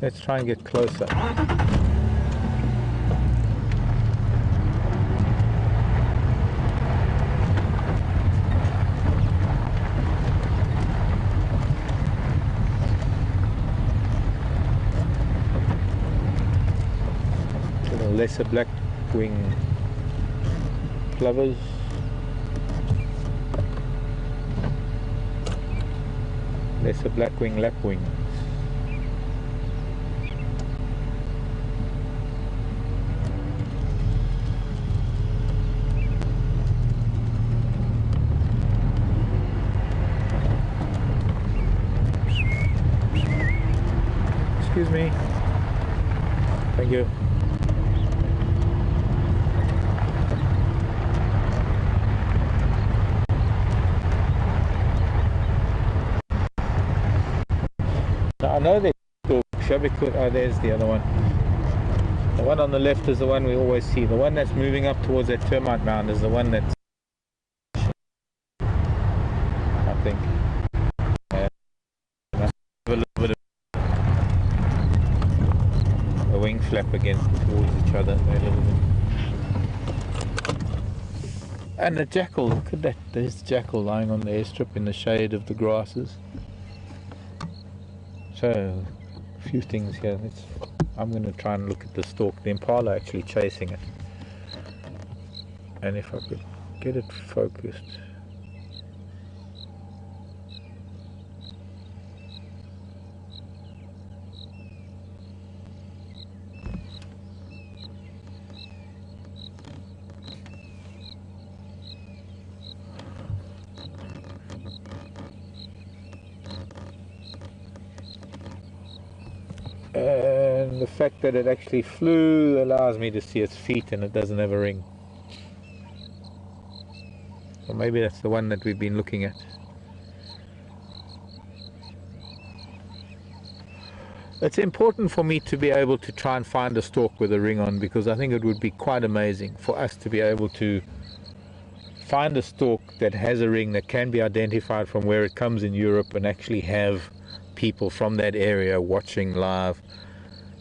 Let's try and get closer. Little lesser black wing plovers. lesser blackwing lapwing. Excuse me. Thank you. I know there's Shabikut. Oh, there's the other one. The one on the left is the one we always see. The one that's moving up towards that termite mound is the one that's, I think, must have a little bit of a wing flap against towards each other. A little bit. And the jackal, look at that. There's the jackal lying on the airstrip in the shade of the grasses. So, a few things here. I'm going to try and look at the stalk. The impala actually chasing it. And if I could get it focused. And the fact that it actually flew allows me to see its feet and it doesn't have a ring. Or maybe that's the one that we've been looking at. It's important for me to be able to try and find a stalk with a ring on, because I think it would be quite amazing for us to be able to find a stalk that has a ring that can be identified from where it comes in Europe and actually have people from that area watching live,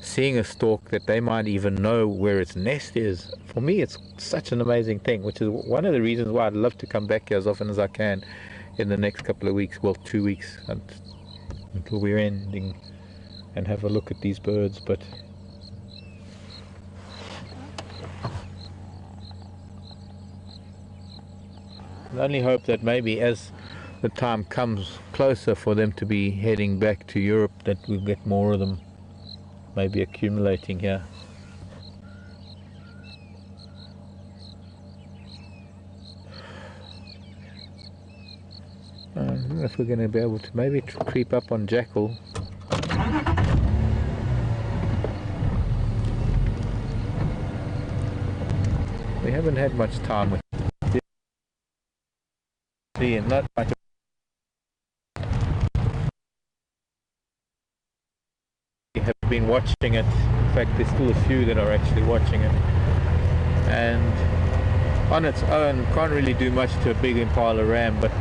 seeing a stalk that they might even know where its nest is. For me, it's such an amazing thing, which is one of the reasons why I'd love to come back here as often as I can in the next couple of weeks, well, 2 weeks until we're ending, and have a look at these birds. But I only hope that maybe as the time comes closer for them to be heading back to Europe, that we'll get more of them maybe accumulating here. I don't know if we're going to be able to maybe creep up on jackal. We haven't had much time with it, and not much. We have been watching it. In fact, there's still a few that are actually watching it, and on its own can't really do much to a big impala ram, but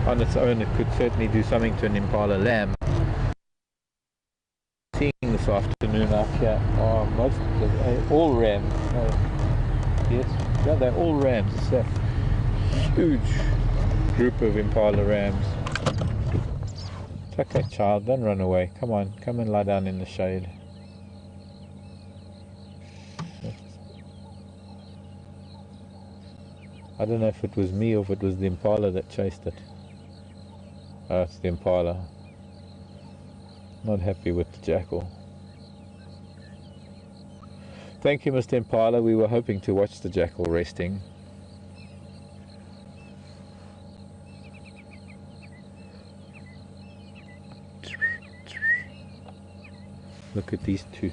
on its own it could certainly do something to an impala lamb. Seeing this afternoon up here are all rams. Yes, yeah, they're all rams. It's a huge group of impala rams. It's okay, child, don't run away. Come on, come and lie down in the shade. I don't know if it was me or if it was the impala that chased it. Oh, it's the impala. Not happy with the jackal. Thank you, Mr. Impala. We were hoping to watch the jackal resting. Look at these two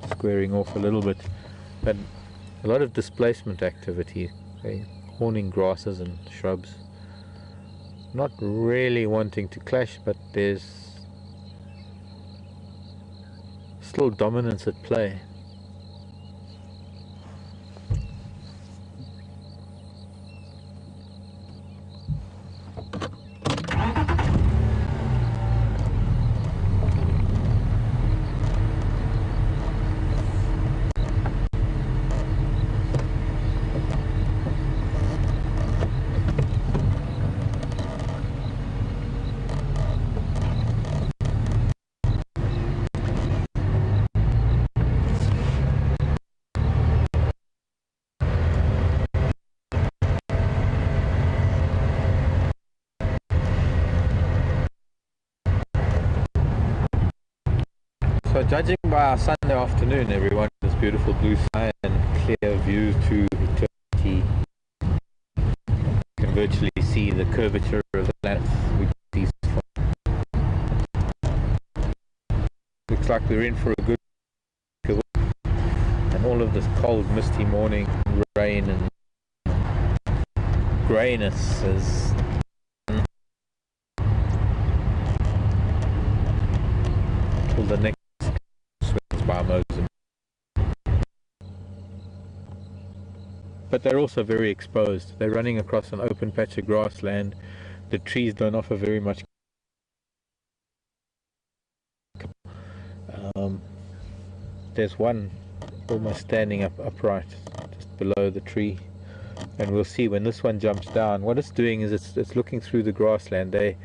squaring off a little bit. But a lot of displacement activity. Okay? Horning grasses and shrubs. Not really wanting to clash, but there's still dominance at play. So judging by our Sunday afternoon, everyone, this beautiful blue sky and clear views to eternity, you can virtually see the curvature of the planet. Looks like we're in for a good week, and all of this cold, misty morning rain and greyness is till the next swings by Mozambique. But they're also very exposed. They're running across an open patch of grassland. The trees don't offer very much. There's one almost standing upright just below the tree, and we'll see when this one jumps down. What it's doing is it's looking through the grassland. They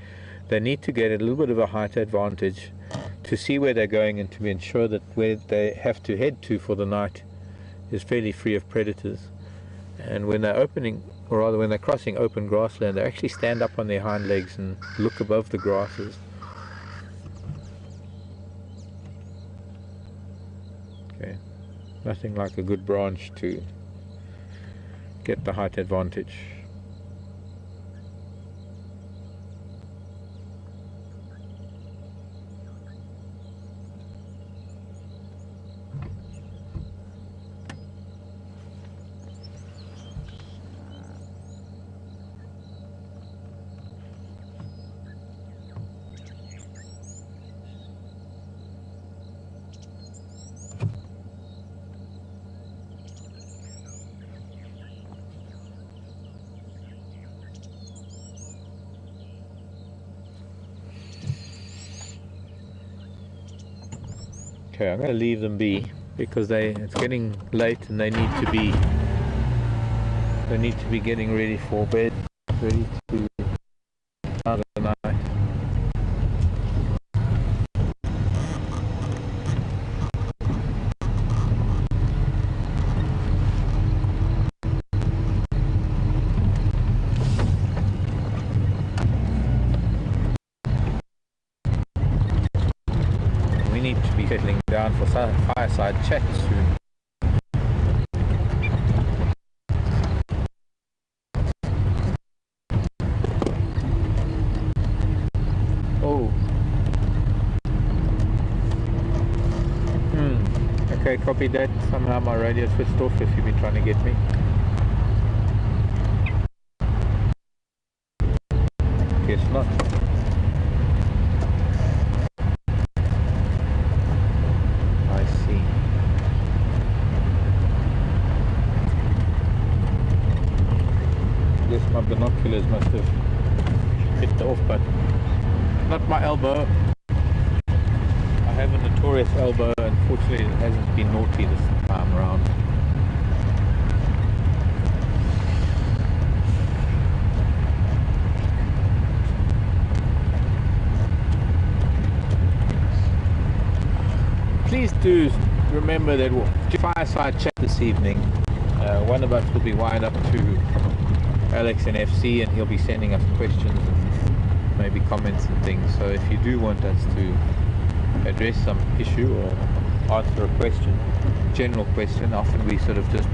need to get a little bit of a height advantage to see where they're going and to ensure that where they have to head to for the night is fairly free of predators. And when they're opening, or rather when they're crossing open grassland, they actually stand up on their hind legs and look above the grasses. Okay, nothing like a good branch to get the height advantage. Okay, I'm going to leave them be because it's getting late and they need to be getting ready for bed, ready to start the night. We need to be settling down for fireside chat soon. Oh. Okay, copy that. Somehow my radio switched off if you've been trying to get me. Guess not. I see. Guess my binoculars must have hit the off button. Not my elbow. I have a notorious elbow, unfortunately it hasn't been naughty this time around. Please do remember that we'll do fireside chat this evening. One of us will be wired up to Alex in FC and he'll be sending us questions and maybe comments and things. So if you do want us to address some issue or answer a question, general question, often we sort of just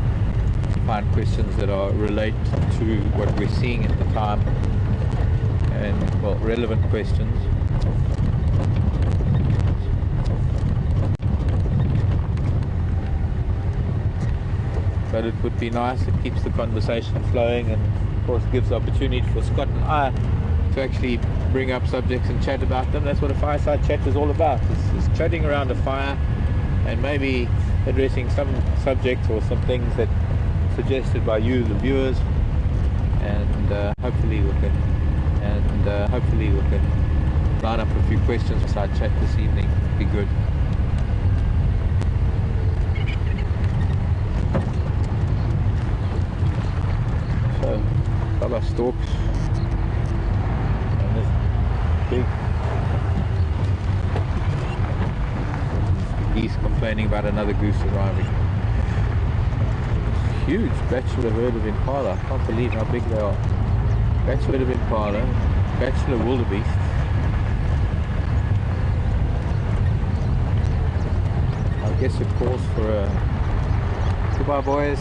find questions that are relate to what we're seeing at the time and, well, relevant questions. But it would be nice, it keeps the conversation flowing and of course gives the opportunity for Scott and I to actually bring up subjects and chat about them. That's what a fireside chat is all about. It's chatting around a fire and maybe addressing some subjects or some things that are suggested by you, the viewers, and hopefully we can line up a few questions for our chat this evening. Be good. So, fella stalks. Big geese complaining about another goose arriving. Huge bachelor herd of impala. I can't believe how big they are. Bachelor of impala, bachelor wildebeest. Guess it calls for a goodbye, boys.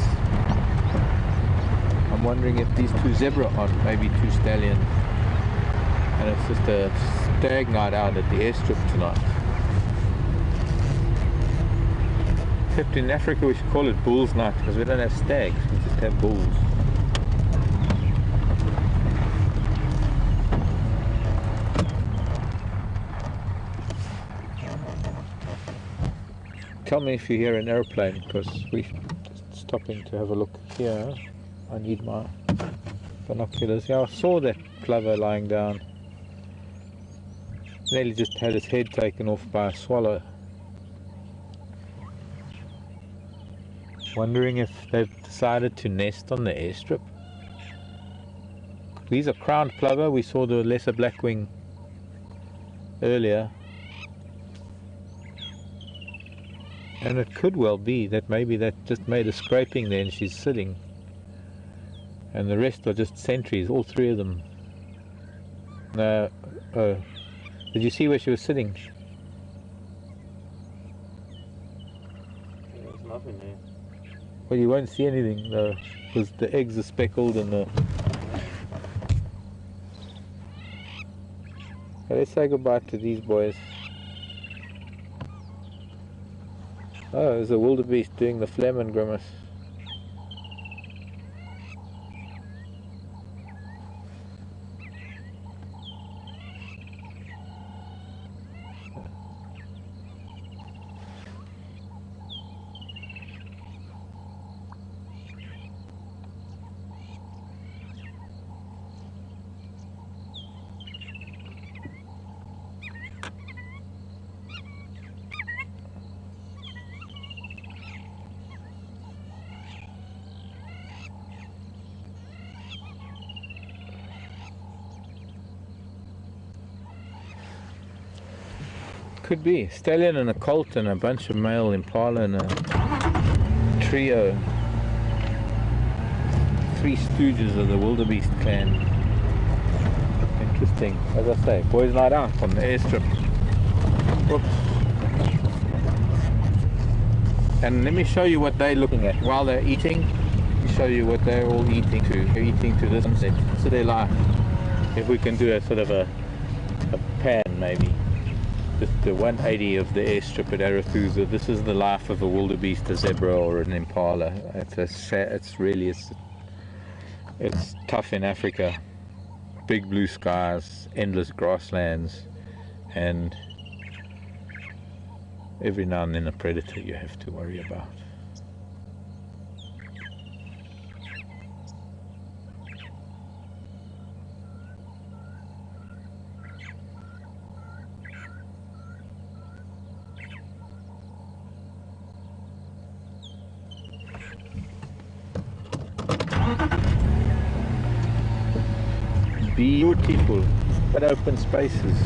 I'm wondering if these two zebra aren't maybe two stallions, and it's just a stag night out at the airstrip tonight. Except in Africa we should call it bulls night because we don't have stags, we just have bulls. Tell me if you hear an airplane, because we're just stopping to have a look here. I need my binoculars. Yeah, I saw that plover lying down. Nearly just had his head taken off by a swallow. Wondering if they've decided to nest on the airstrip. These are crowned plover. We saw the lesser blackwing earlier. And it could well be that maybe that just made a scraping there and she's sitting. And the rest are just sentries, all three of them. No, oh. Did you see where she was sitting? There's nothing there. Well, you won't see anything though, because the eggs are speckled and the... Okay, let's say goodbye to these boys. Oh, there's a wildebeest doing the Flehmen grimace. Could be. Stallion and a colt and a bunch of male impala and a trio. Three stooges of the wildebeest clan. Interesting. As I say, boys night out on the airstrip. Whoops. And let me show you what they're looking at while they're eating. Let me show you what they're all eating to. They're eating to this sunset. So they life. If we can do a sort of a pan maybe. Just the 180 of the airstrip at Arathusa. This is the life of a wildebeest, a zebra, or an impala. It's tough in Africa. Big blue skies, endless grasslands, and every now and then a predator you have to worry about. Beautiful, but open spaces.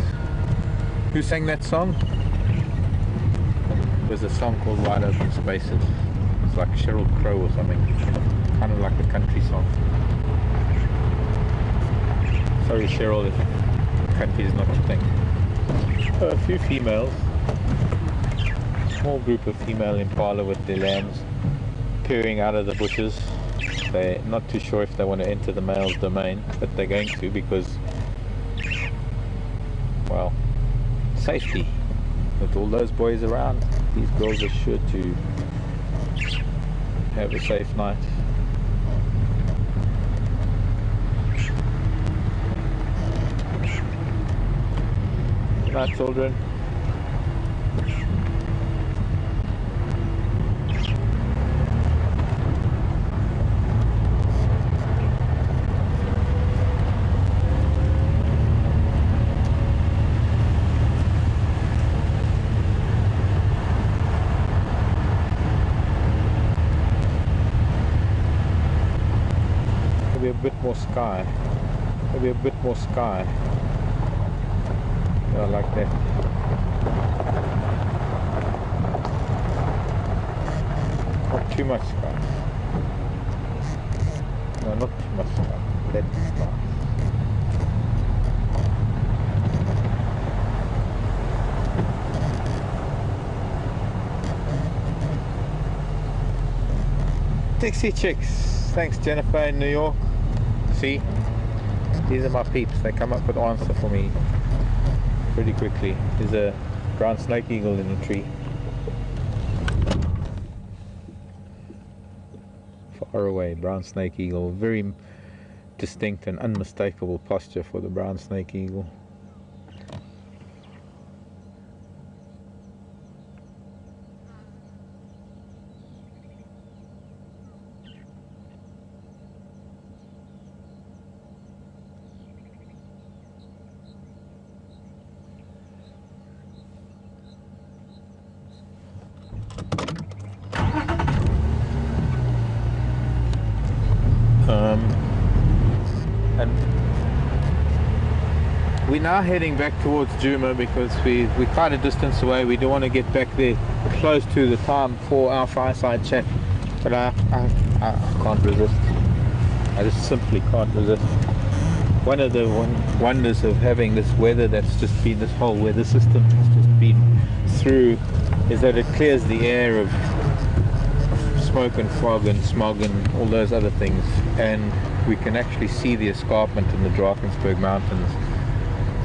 Who sang that song? There's a song called Wide Open Spaces. It's like Sheryl Crow or something, kind of like a country song. Sorry Cheryl, if country is not your thing. A few females, small group of female impala with their lambs peering out of the bushes. They're not too sure if they want to enter the male's domain, but they're going to because, well, safety. With all those boys around, these girls are sure to have a safe night. Good night, children. Maybe a bit more sky. Maybe a bit more sky. Yeah, like that. Not too much sky. No, not too much sky. That's sky. Dixie Chicks. Thanks, Jennifer in New York. See, these are my peeps. They come up with answer for me pretty quickly. There's a brown snake eagle in a tree. Far away, brown snake eagle. Very distinct and unmistakable posture for the brown snake eagle. And we're now heading back towards Juma because we're quite a distance away. We don't want to get back there close to the time for our fireside chat, but I can't resist. I just simply can't resist. One of the wonders of having this weather that's just been, this whole weather system has just been through, is that it clears the air of smoke and fog and smog and all those other things, and we can actually see the escarpment in the Drakensberg Mountains.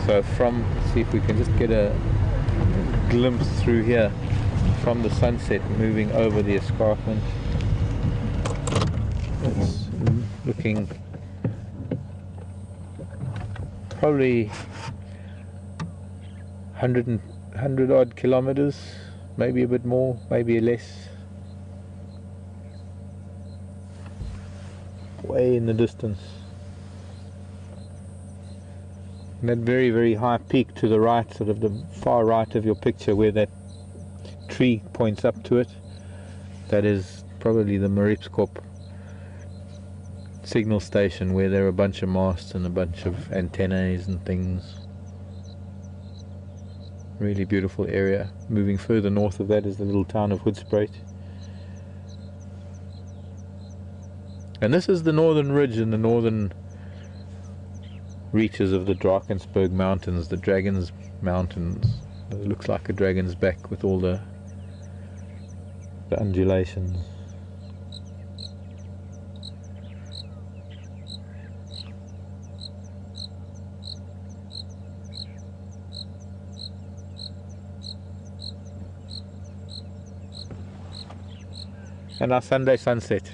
So let's see if we can just get a glimpse through here from the sunset moving over the escarpment. It's looking probably 100 odd kilometers, maybe a bit more, maybe less. Way in the distance. And that very, very high peak to the right, sort of the far right of your picture where that tree points up to it, that is probably the Mariepskorp signal station, where there are a bunch of masts and a bunch of antennas and things. Really beautiful area. Moving further north of that is the little town of Hoedspruit. And this is the northern ridge and the northern reaches of the Drakensberg Mountains, the Dragon's Mountains. It looks like a dragon's back with all the undulations. And our Sunday sunset.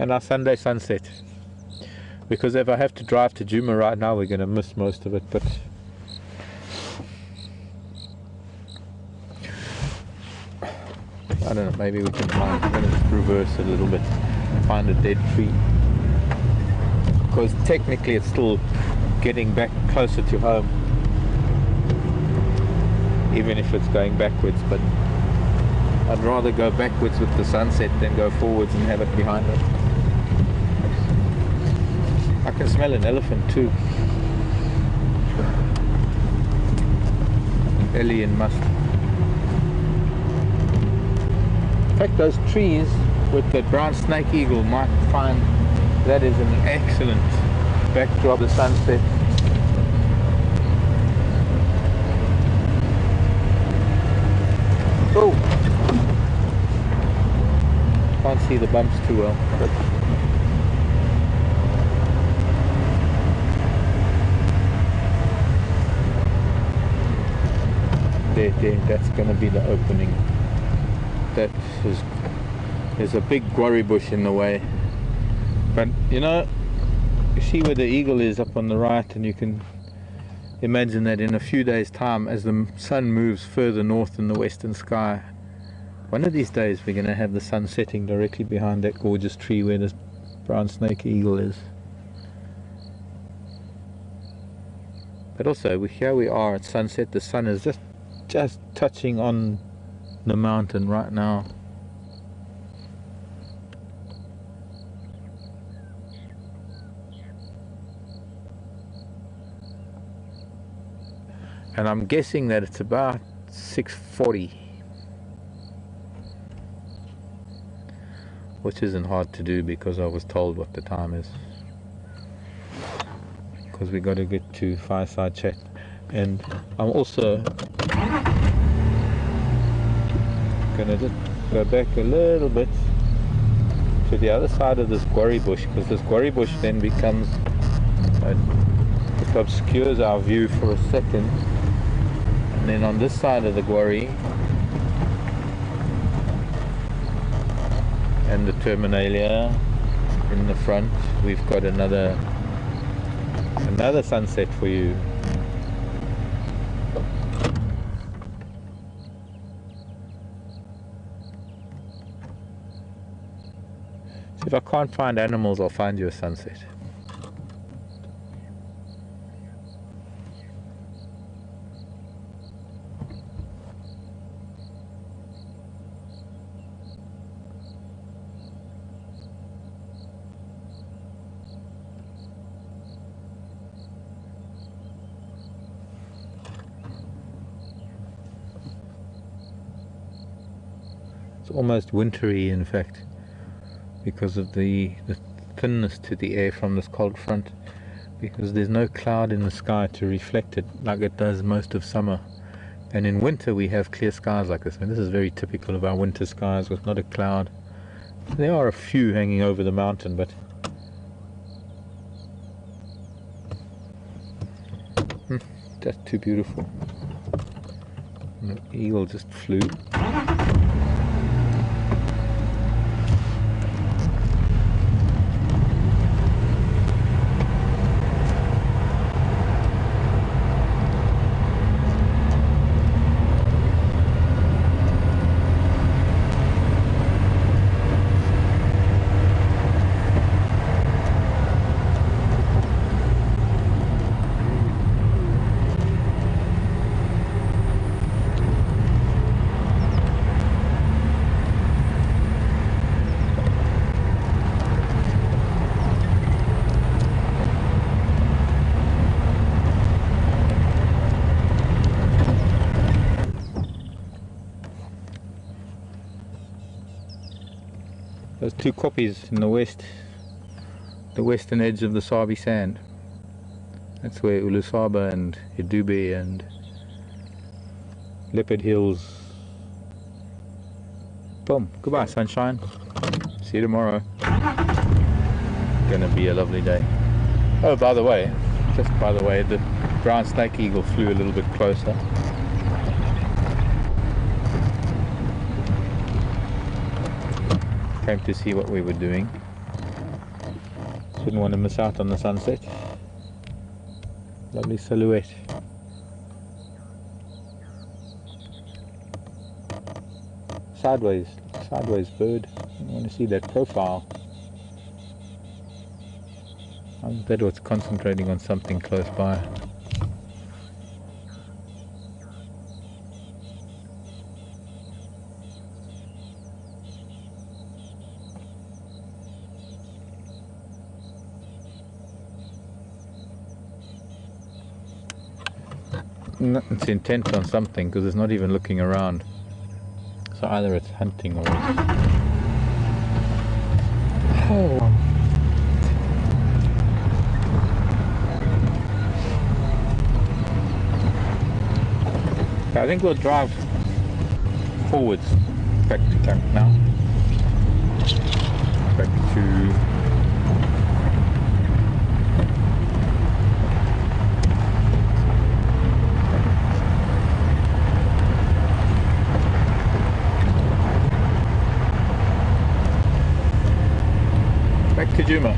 And our Sunday sunset, because if I have to drive to Juma right now, we're going to miss most of it, but I don't know, maybe we can find, I'm going to just reverse a little bit, find a dead tree, because technically it's still getting back closer to home, even if it's going backwards, but I'd rather go backwards with the sunset than go forwards and have it behind us. I can smell an elephant too. Ellie and must. In fact, those trees with the brown snake eagle might find that is an excellent backdrop of the sunset. Oh! Can't see the bumps too well. But there, that's going to be the opening. That is, there's a big guarri bush in the way. But you know, you see where the eagle is up on the right, and you can imagine that in a few days' time, as the sun moves further north in the western sky, one of these days we're going to have the sun setting directly behind that gorgeous tree where this brown snake eagle is. But also, here we are at sunset. The sun is just touching on the mountain right now. And I'm guessing that it's about 6:40. which isn't hard to do because I was told what the time is. Because we got to get to Fireside Chat, and I'm also gonna just go back a little bit to the other side of this guarri bush, because this guarri bush then becomes it obscures our view for a second, and then on this side of the guarri and the terminalia in the front, we've got another sunset for you. So if I can't find animals, I'll find you a sunset. It's almost wintry, in fact, because of the thinness to the air from this cold front, because there's no cloud in the sky to reflect it like it does most of summer. And in winter we have clear skies like this, and this is very typical of our winter skies with not a cloud. There are a few hanging over the mountain, but that's too beautiful. And the eagle just flew. Those two koppies in the west, the western edge of the Sabi Sand. That's where Ulusaba and Idube and Leopard Hills. Boom. Goodbye, sunshine. See you tomorrow. Gonna be a lovely day. Oh, by the way, the brown snake eagle flew a little bit closer. Came to see what we were doing. Didn't want to miss out on the sunset. Lovely silhouette. Sideways bird. I want to see that profile. I bet it's concentrating on something close by. It's intent on something, because it's not even looking around. So either it's hunting or it's... Oh. I think we'll drive forwards back to camp now. Back to... Back to Juma.